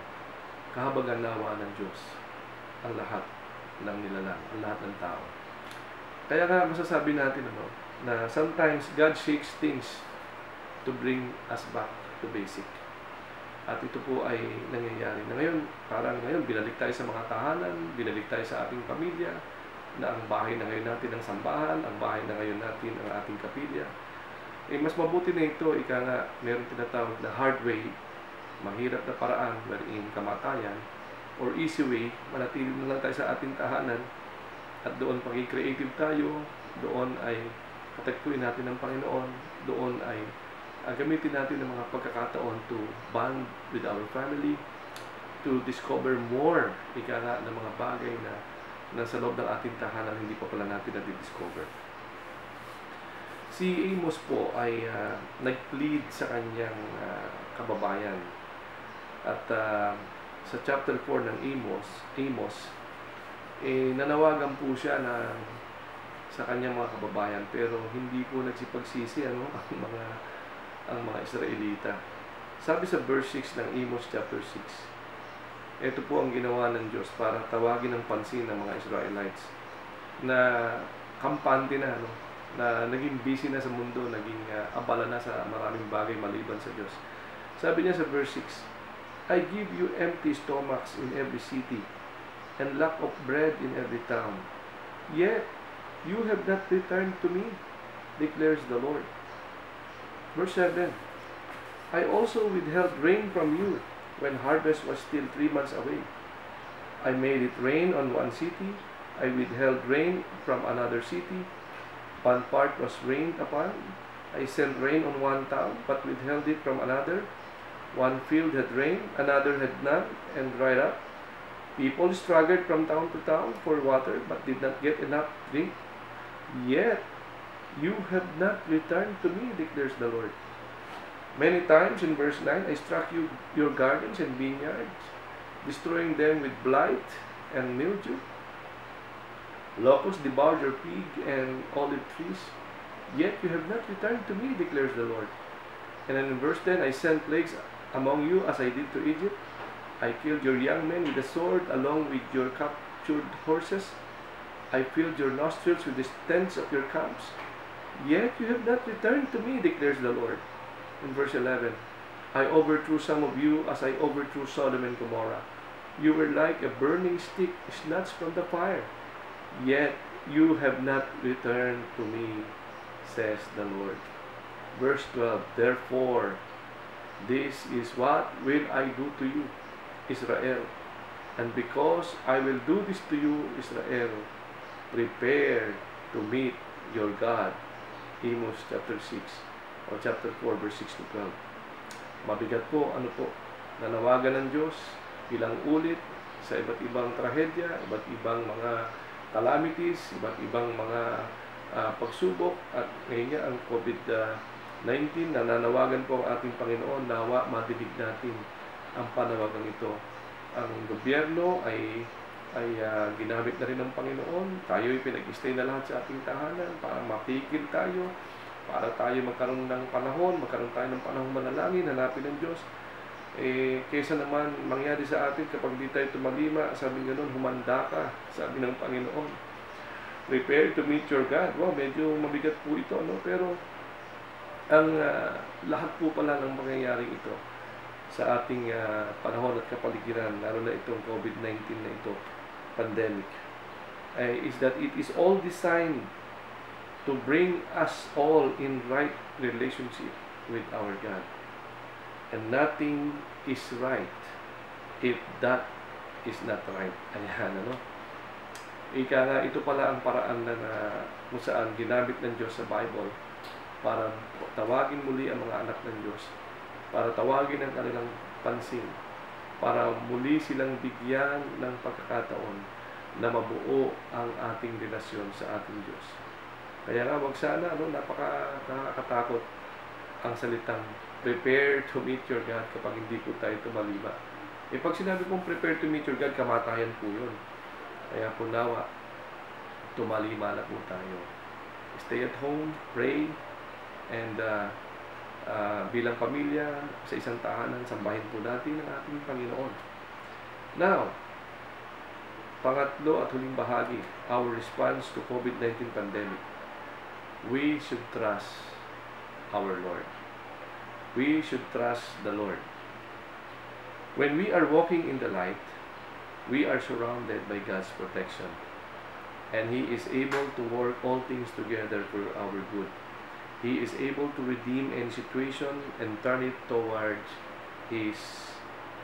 Kahabagan nawa ng Diyos ang lahat ng nilalang, ang lahat ng tao. Kaya nga masasabi natin na sometimes God shakes things to bring us back to basic. At ito po ay nangyayari na ngayon. Parang ngayon, binalik tayo sa mga tahanan, binalik tayo sa ating pamilya, na ang bahay na ngayon natin ang sambahan, ang bahay na ngayon natin ang ating kapilya. Mas mabuti na ito, meron tinatawag na hard way, mahirap na paraan, wherein kamatayan, or easy way, manatili na lang tayo sa ating tahanan, at doon pag-creative tayo, doon ay patagpuin natin ng Panginoon, doon ay gamitin natin ng mga pagkakataon to bond with our family, to discover more ng mga bagay na nasa loob ng ating tahanan hindi pa pala natin na-discover. Si Amos po ay nag-plead sa kanyang kababayan. At sa chapter 4 ng Amos, nanawagan po siya na sa kanyang mga kababayan, pero hindi po nagsipagsisi ang mga Israelita. Sabi sa verse 6 ng Amos chapter 6, ito po ang ginawa ng Diyos para tawagin ang pansin ng mga Israelites na kampante na, na naging busy na sa mundo, naging abala na sa maraming bagay maliban sa Diyos. Sabi niya sa verse 6, I give you empty stomachs in every city, and lack of bread in every town. Yet you have not returned to me, declares the Lord. Verse 7, I also withheld rain from you when harvest was still 3 months away. I made it rain on one city, I withheld rain from another city. One part was rained upon. I sent rain on one town, but withheld it from another. One field had rain, another had none, and dried up. People struggled from town to town for water but did not get enough drink. Yet you have not returned to me, declares the Lord. Many times in verse 9, I struck your gardens and vineyards, destroying them with blight and mildew. Locusts devoured your fig and olive trees, yet you have not returned to me, declares the Lord. And then in verse 10, I sent plagues among you as I did to Egypt. I killed your young men with the sword along with your captured horses. I filled your nostrils with the stench of your camps. Yet you have not returned to me, declares the Lord. In verse 11, I overthrew some of you as I overthrew Sodom and Gomorrah. You were like a burning stick snatched from the fire. Yet you have not returned to me, says the Lord. Verse 12, therefore, this is what will I do to you, Israel. And because I will do this to you, Israel, prepare to meet your God. Amos chapter 6 o chapter 4 verse 6 to 12. Mabigat po, nanawagan ng Diyos ilang ulit sa iba't ibang trahedya, iba't ibang mga calamities, iba't ibang mga pagsubok, at ngayon nga ang COVID-19, nananawagan po ang ating Panginoon, nawa madinig natin ang panawagang ito. Ang gobyerno ay ginamit na rin ng Panginoon. Tayo'y pinag-stay na lahat sa ating tahanan para mapikil tayo, para tayo magkaroon ng panahon, magkaroon tayo ng panahon manalangin, hanapin ng Diyos. Kaysa naman mangyari sa atin kapag di tayo tumalima, sabi nga nun, humanda ka, sabi ng Panginoon. Prepare to meet your God. Wow, medyo mabigat po ito, no? Pero ang lahat po pala ng mangyayaring ito sa ating panahon at kapaligiran, lalo na itong COVID-19 na ito, pandemic, is that it is all designed to bring us all in right relationship with our God. And nothing is right if that is not right. Ayan, ano? Ika nga, ito pala ang paraan na kung saan ginamit ng Diyos sa Bible para tawagin muli ang mga anak ng Diyos, para tawagin ang kanilang pansin, para muli silang bigyan ng pagkakataon na mabuo ang ating relasyon sa ating Diyos. Kaya nga, wag sana, nakakatakot ang salitang prepare to meet your God kapag hindi po tayo tumalima. Pag sinabi kong prepare to meet your God, kamatayan po yun. Kaya po nawa, tumalima na po tayo. Stay at home, pray, and bilang pamilya, sa isang tahanan, sambahin po natin ang ating Panginoon. Now, pangatlo at huling bahagi, our response to COVID-19 pandemic. We should trust our Lord. We should trust the Lord. When we are walking in the light, we are surrounded by God's protection. And He is able to work all things together for our good. He is able to redeem any situation and turn it towards His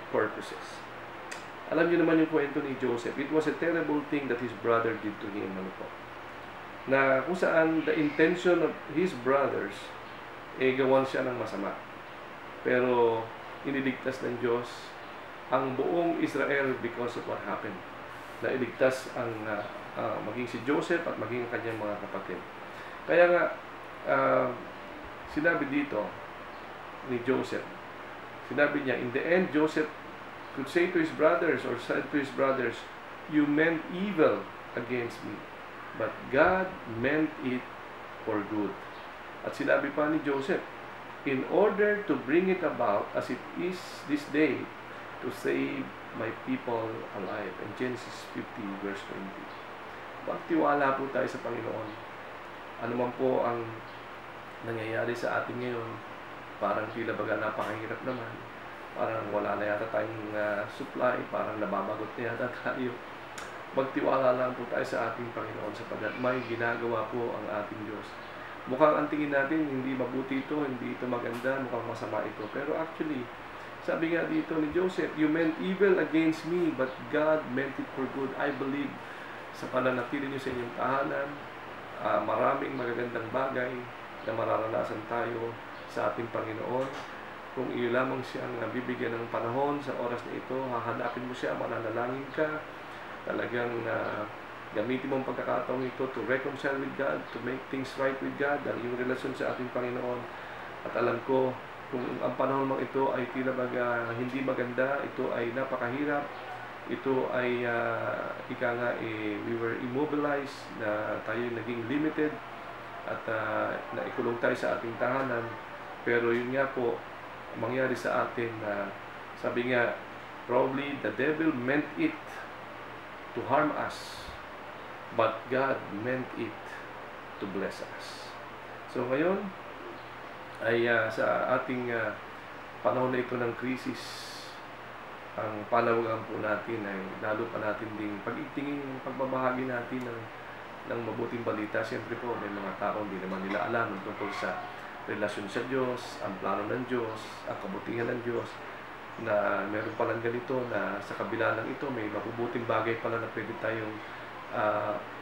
purposes. Alam niyo naman yung kwento ni Joseph. It was a terrible thing that his brother did to him. Na kung saan the intention of his brothers, gawan siya ng masama. Pero iniligtas ng Diyos ang buong Israel because of what happened. Na iligtas ang maging si Joseph at maging kanyang mga kapatid. Kaya nga, sinabi dito ni Joseph, sinabi niya, in the end, Joseph could say to his brothers or said to his brothers, you meant evil against me, but God meant it for good. At sinabi pa ni Joseph, in order to bring it about as it is this day, to save my people alive. In Genesis 50 verse 20. Pagtiwala po tayo sa Panginoon. Ano man po ang nangyayari sa atin ngayon, parang tila baga napakahirap naman. Parang wala na yata tayong supply, parang nababagot na yata tayo. Magtiwala lang po tayo sa ating Panginoon sapagkat may ginagawa po ang ating Diyos. Mukhang ang tingin natin, hindi mabuti ito, hindi ito maganda, mukhang masama ito. Pero actually, sabi nga dito ni Joseph, you meant evil against me, but God meant it for good. I believe sa pananatili niyo sa inyong tahanan, maraming magagandang bagay na mararanasan tayo sa ating Panginoon. Kung iyo lamang siyang bibigyan ng panahon sa oras na ito, hahanapin mo siya, mananalangin ka, talagang gamitin mo ang pagkakataong ito to reconcile with God, to make things right with God, ang iyong relasyon sa ating Panginoon. At alam ko, kung ang panahon mong ito ay tila hindi maganda, ito ay napakahirap, ito ay ika nga we were immobilized, na tayo naging limited at naikulong tayo sa ating tahanan. Pero yun nga po mangyari sa atin na sabi nga, probably the devil meant it to harm us, but God meant it to bless us. So ngayon ay sa ating panahon na ito ng krisis, ang panawagan po natin ay lalo pa natin ding pag-itingin yung pagbabahagi natin ng mabuting balita. Siyempre po may mga tao hindi naman nila alam tungkol sa relasyon sa Diyos, ang plano ng Diyos, ang kabutihan ng Diyos, na meron palang ganito, na sa kabila ng ito may mabubuting bagay pala na pwede tayong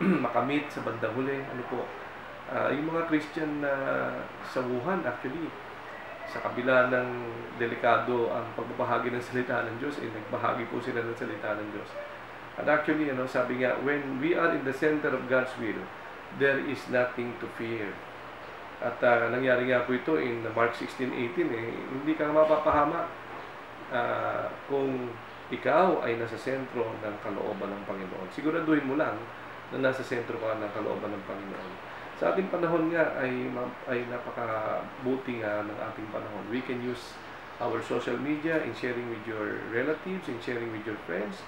makamit sa bandang huli. Ano po, yung mga Christian na sa Wuhan, actually, sa kabila ng delikado ang pagbabahagi ng salita ng Diyos, nagbahagi po sila ng salita ng Diyos. And actually, sabi nga, when we are in the center of God's will, there is nothing to fear. At nangyari nga po ito in Mark 16:18, hindi ka mapapahamak kung ikaw ay nasa sentro ng kalooban ng Panginoon. Siguraduhin mo lang na nasa sentro ka ng kalooban ng Panginoon. Sa ating panahon nga ay napakabuti nga ng ating panahon. We can use our social media in sharing with your relatives, in sharing with your friends.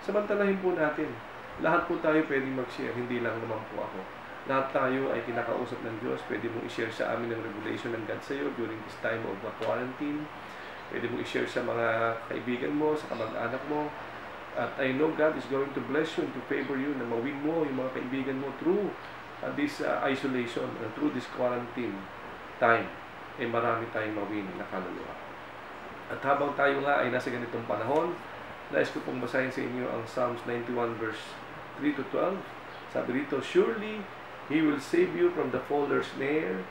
Samantalahin po natin. Lahat po tayo pwedeng mag-share, hindi lang naman po ako. Lahat tayo ay kinakausap ng Diyos. Pwede mong i-share sa amin ang revelation ng God sa iyo during this time of quarantine. Pwede mong i-share sa mga kaibigan mo, sa kamag-anak mo. At I know God is going to bless you and to favor you, na mawin mo yung mga kaibigan mo through this isolation, through this quarantine time. Marami tayong mawin na kaluluwa. At habang tayo nga ay nasa ganitong panahon, nais ko pong basahin sa inyo ang Psalms 91 verse 3 to 12. Sabi dito, surely He will save you from the fowler's snare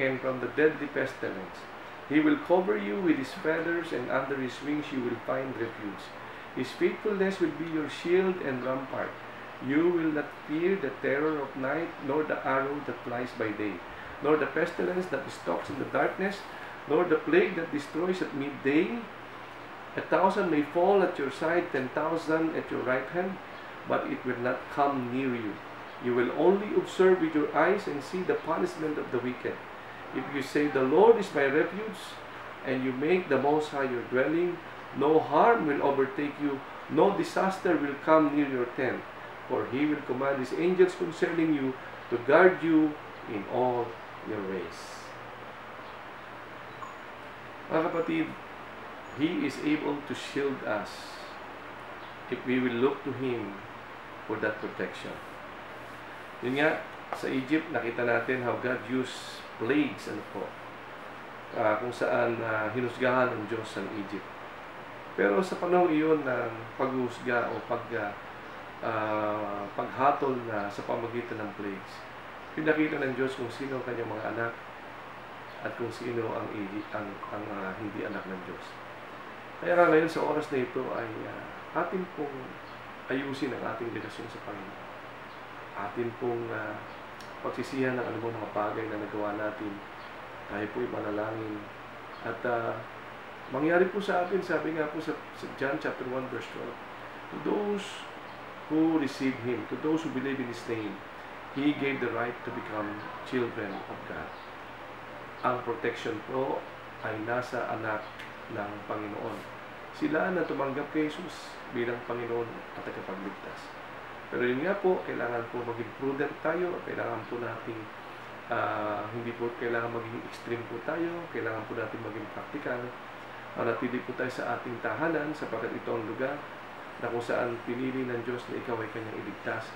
and from the deadly pestilence. He will cover you with His feathers, and under His wings you will find refuge. His faithfulness will be your shield and rampart. You will not fear the terror of night, nor the arrow that flies by day, nor the pestilence that stalks in the darkness, nor the plague that destroys at midday. 1,000 may fall at your side, 10,000 at your right hand, but it will not come near you. You will only observe with your eyes and see the punishment of the wicked. If you say, the Lord is my refuge, and you make the Most High your dwelling, no harm will overtake you, no disaster will come near your tent. For He will command His angels concerning you to guard you in all your ways. Mga kapatid, He is able to shield us if we will look to Him for that protection. Yun nga, sa Egypt, nakita natin how God used plagues, kung saan hinusgahan ng Diyos ang Egypt. Pero sa panahon iyon ng paghusga o paghatol na sa pamagitan ng plagues, pinakita ng Diyos kung sino ang kanyang mga anak at kung sino ang hindi anak ng Diyos. Kaya nga ngayon sa oras na ito ay atin pong ayusin ang ating relasyon sa Panginoon. Atin pong pagsisihan ng anumang mga bagay na nagawa natin. Tayo po'y manalangin. At mangyari po sa atin, sabi nga po sa John chapter 1 verse 12, to those who receive Him, to those who believe in His name, He gave the right to become children of God. Ang protection po ay nasa anak ng Panginoon. Sila na tumanggap kay Jesus bilang Panginoon at tagapagligtas. Pero yun nga po, kailangan po maging prudent tayo, kailangan po natin hindi po kailangan maging extreme po tayo, kailangan po natin maging practical. Manatili po tayo sa ating tahanan sapagkat ito ang lugar na kung saan pinili ng Diyos na ikaw ay kanyang iligtas.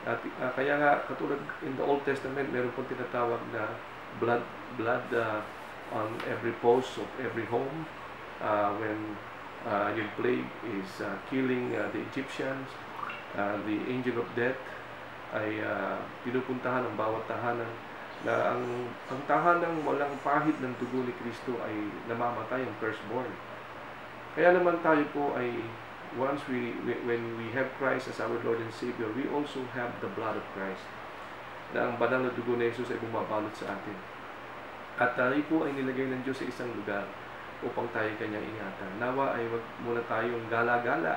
At kaya nga, katulad in the Old Testament, meron pong tinatawag na blood on every post of every home when yung plague is killing the Egyptians. The angel of death ay pinupuntahan ang bawat tahanan. na ang tahanang walang pahid ng dugo ni Kristo ay namamatay ang firstborn. Kaya naman tayo po ay when we have Christ as our Lord and Savior, we also have the blood of Christ, na ang banal na dugo ni Jesus ay bumabalot sa atin. At tayo po ay nilagay ng Diyos sa isang lugar upang tayo kanyang ingatan. Nawa ay wag muna tayong gala-gala.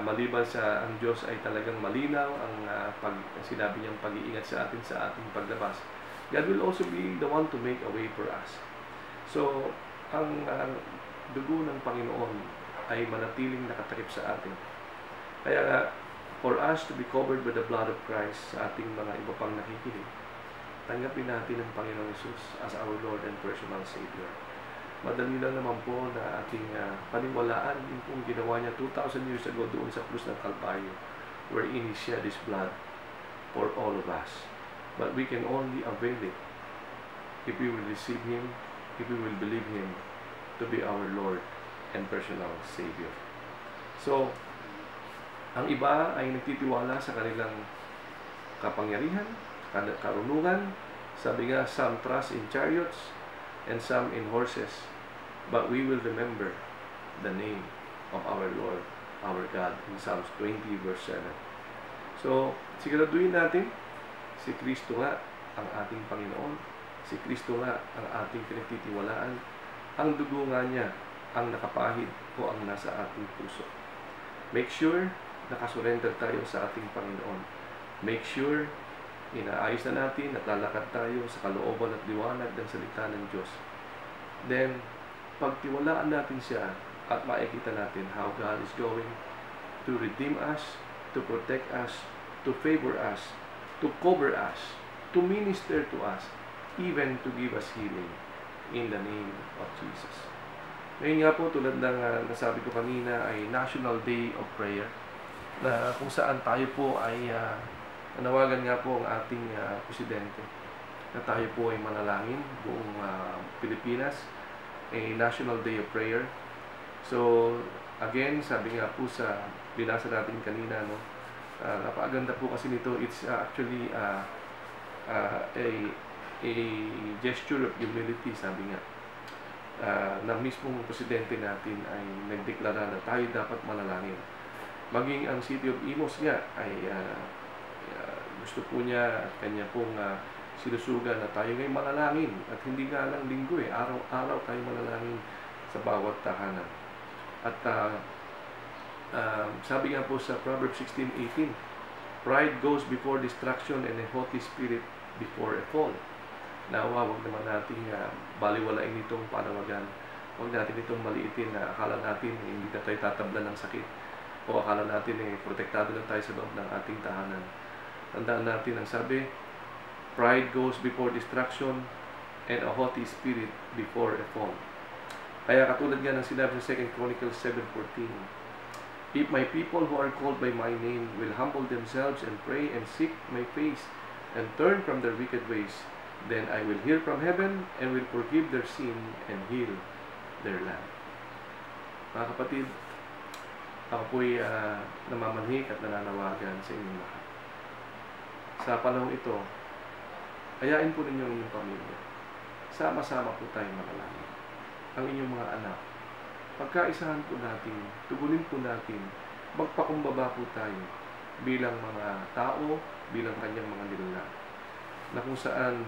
Maliban sa ang Diyos ay talagang malinaw ang sinabi niyang pag-iingat sa atin sa ating paglabas, God will also be the one to make a way for us. So, ang dugo ng Panginoon ay manatiling nakatakip sa atin. Kaya for us to be covered by the blood of Christ sa ating mga iba pang nakikinig, tanggapin natin ang Panginoon Jesus as our Lord and personal Savior. Madali lang naman po na ating paniwalaan yung pong ginawa niya 2,000 years ago doon sa krus ng Kalbaryo, wherein He shed His blood for all of us. But we can only avail it if we will receive Him, if we will believe Him to be our Lord and personal Savior. So, ang iba ay nagtitiwala sa kanilang kapangyarihan, karunungan. Sabi nga, some trust in chariots and some in horses, but we will remember the name of our Lord, our God, in Psalms 20 verse 7. So, siguraduhin natin, si Kristo nga ang ating Panginoon, si Kristo nga ang ating pinagtitiwalaan, ang dugo nga niya ang nakapahid o ang nasa ating puso. Make sure nakasurrender tayo sa ating Panginoon. Make sure inaayos na natin at lalakad tayo sa kalooban at liwanag ng salita ng Diyos. Then, pagtiwalaan natin siya at makikita natin how God is going to redeem us, to protect us, to favor us, to cover us, to minister to us, even to give us healing in the name of Jesus. Ngayon nga po, tulad ng nasabi ko kanina, ay National Day of Prayer, na kung saan tayo po ay nanawagan nga po ang ating presidente na tayo po ay manalangin buong Pilipinas, a National Day of Prayer. So, again, sabi nga po sa binasa natin kanina, no, napakaganda po kasi nito. It's actually a gesture of humility, sabi nga, na mismong presidente natin ay nagdeklara na tayo dapat manalangin. Maging ang City of Imus nga ay gusto po niya at kanya pong sinusugan na tayo ngayon manalangin. At hindi nga lang linggo araw-araw tayo manalangin sa bawat tahanan. At sabi nga po sa Proverbs 16:18, pride goes before destruction and a haughty spirit before a fall. Nawa, huwag naman natin baliwalain itong panawagan. Huwag natin itong maliitin na akala natin hindi na tayo tatablan ng sakit. O akala natin protektado lang tayo sa loob ng ating tahanan. Tandaan natin ang sabi, pride goes before destruction and a haughty spirit before a fall. Kaya katulad nga ng sinabi sa 2 Chronicles 7:14, if my people who are called by my name will humble themselves and pray and seek my face and turn from their wicked ways, then I will hear from heaven and will forgive their sin and heal their land. Mga kapatid, ako po'y namamanhik at nananawagan sa inyong lahat. Sa panahon ito, ayain po ninyo ang inyong pamilya. Sama-sama po tayong manalangin. Ang inyong mga anak, pagkaisahan po natin, tugunin po natin, magpakumbaba po tayo bilang mga tao, bilang kanyang mga nilalang. Na kung saan,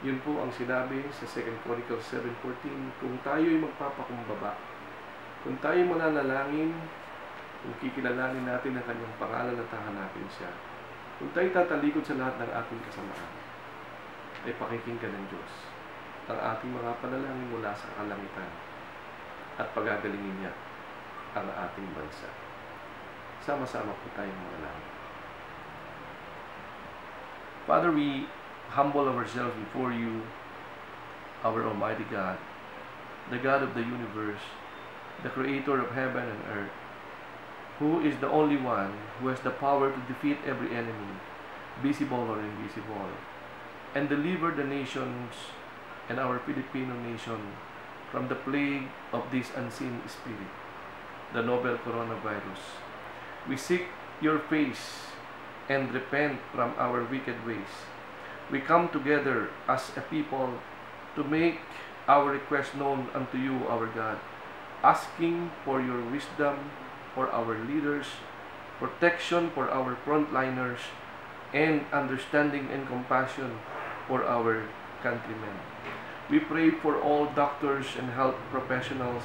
yun po ang sinabi sa 2 Chronicles 7:14, kung tayo'y magpapakumbaba, kung tayo mananalangin, kung kikilalanin natin ang kanyang pangalan at hahanapin siya, kung tayo tatalikod sa lahat ng ating kasamaan, ay pakikinggan ng Diyos ang ating mga panalangin mula sa kalangitan at pagagalingin niya ang ating bansa. Sama-sama po tayong manalangin. Father, we humble ourselves before you, our Almighty God, the God of the universe, the Creator of heaven and earth, who is the only one who has the power to defeat every enemy, visible or invisible, and deliver the nations and our Filipino nation from the plague of this unseen spirit, the novel coronavirus. We seek your face and repent from our wicked ways. We come together as a people to make our request known unto you, our God, asking for your wisdom for our leaders, protection for our frontliners, and understanding and compassion for our countrymen. We pray for all doctors and health professionals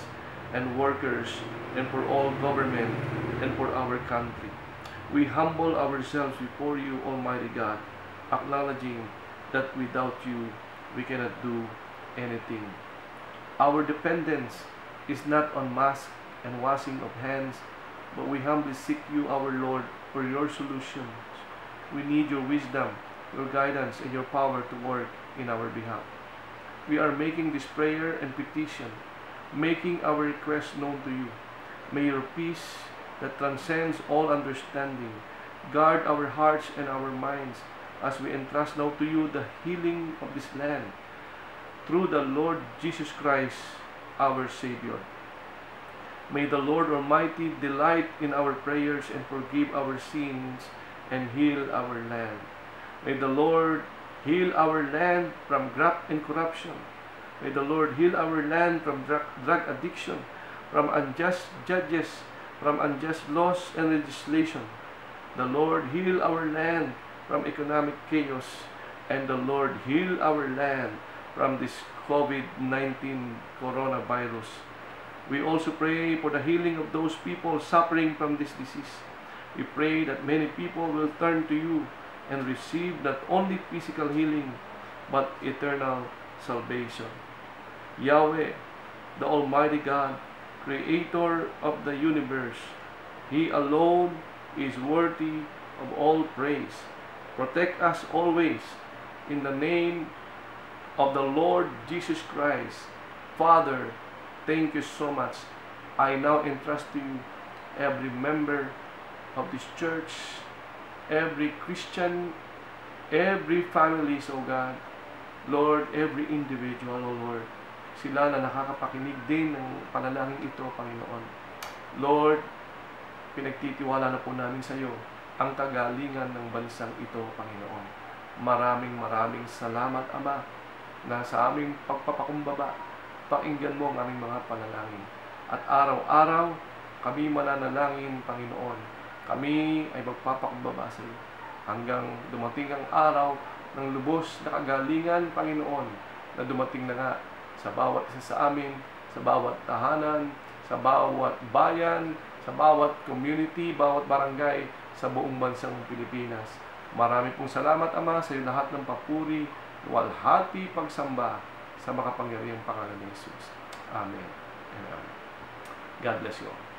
and workers, and for all government, and for our country. We humble ourselves before you, Almighty God, acknowledging that without you, we cannot do anything. Our dependence is not on mask and washing of hands, but we humbly seek you, our Lord, for your solutions. We need your wisdom, your guidance, and your power to work in our behalf. We are making this prayer and petition, making our request known to you. May your peace that transcends all understanding guard our hearts and our minds as we entrust now to you the healing of this land through the Lord Jesus Christ, our Savior. May the Lord Almighty delight in our prayers and forgive our sins and heal our land. May the Lord heal our land from graft and corruption. May the Lord heal our land from drug addiction, from unjust judges, from unjust laws and legislation. The Lord heal our land from economic chaos, and the Lord heal our land from this COVID-19 coronavirus. We also pray for the healing of those people suffering from this disease. We pray that many people will turn to you and receive not only physical healing, but eternal salvation. Yahweh, the Almighty God, Creator of the universe, He alone is worthy of all praise. Protect us always in the name of the Lord Jesus Christ. Father, thank you so much. I now entrust to you every member of this church, every Christian, every family, oh God, Lord, every individual, oh Lord, sila na nakakapakinig din ng panalangin ito, Panginoon. Lord, pinagtitiwala na po namin sa iyo ang kagalingan ng bansang ito, Panginoon. Maraming salamat, Ama, na sa aming pagpapakumbaba, pakinggan mo ang aming mga panalangin. At araw-araw, kami mananalangin, Panginoon. Kami ay magpapakumbaba sa iyo hanggang dumating ang araw ng lubos na kagalingan, Panginoon, na dumating na nga sa bawat isa sa amin, sa bawat tahanan, sa bawat bayan, sa bawat community, bawat barangay, sa buong bansang Pilipinas. Marami pong salamat, Ama, sa iyo lahat ng papuri, walhati pagsamba sa makapangyarihang pangalan ni Jesus. Amen and amen. God bless you all.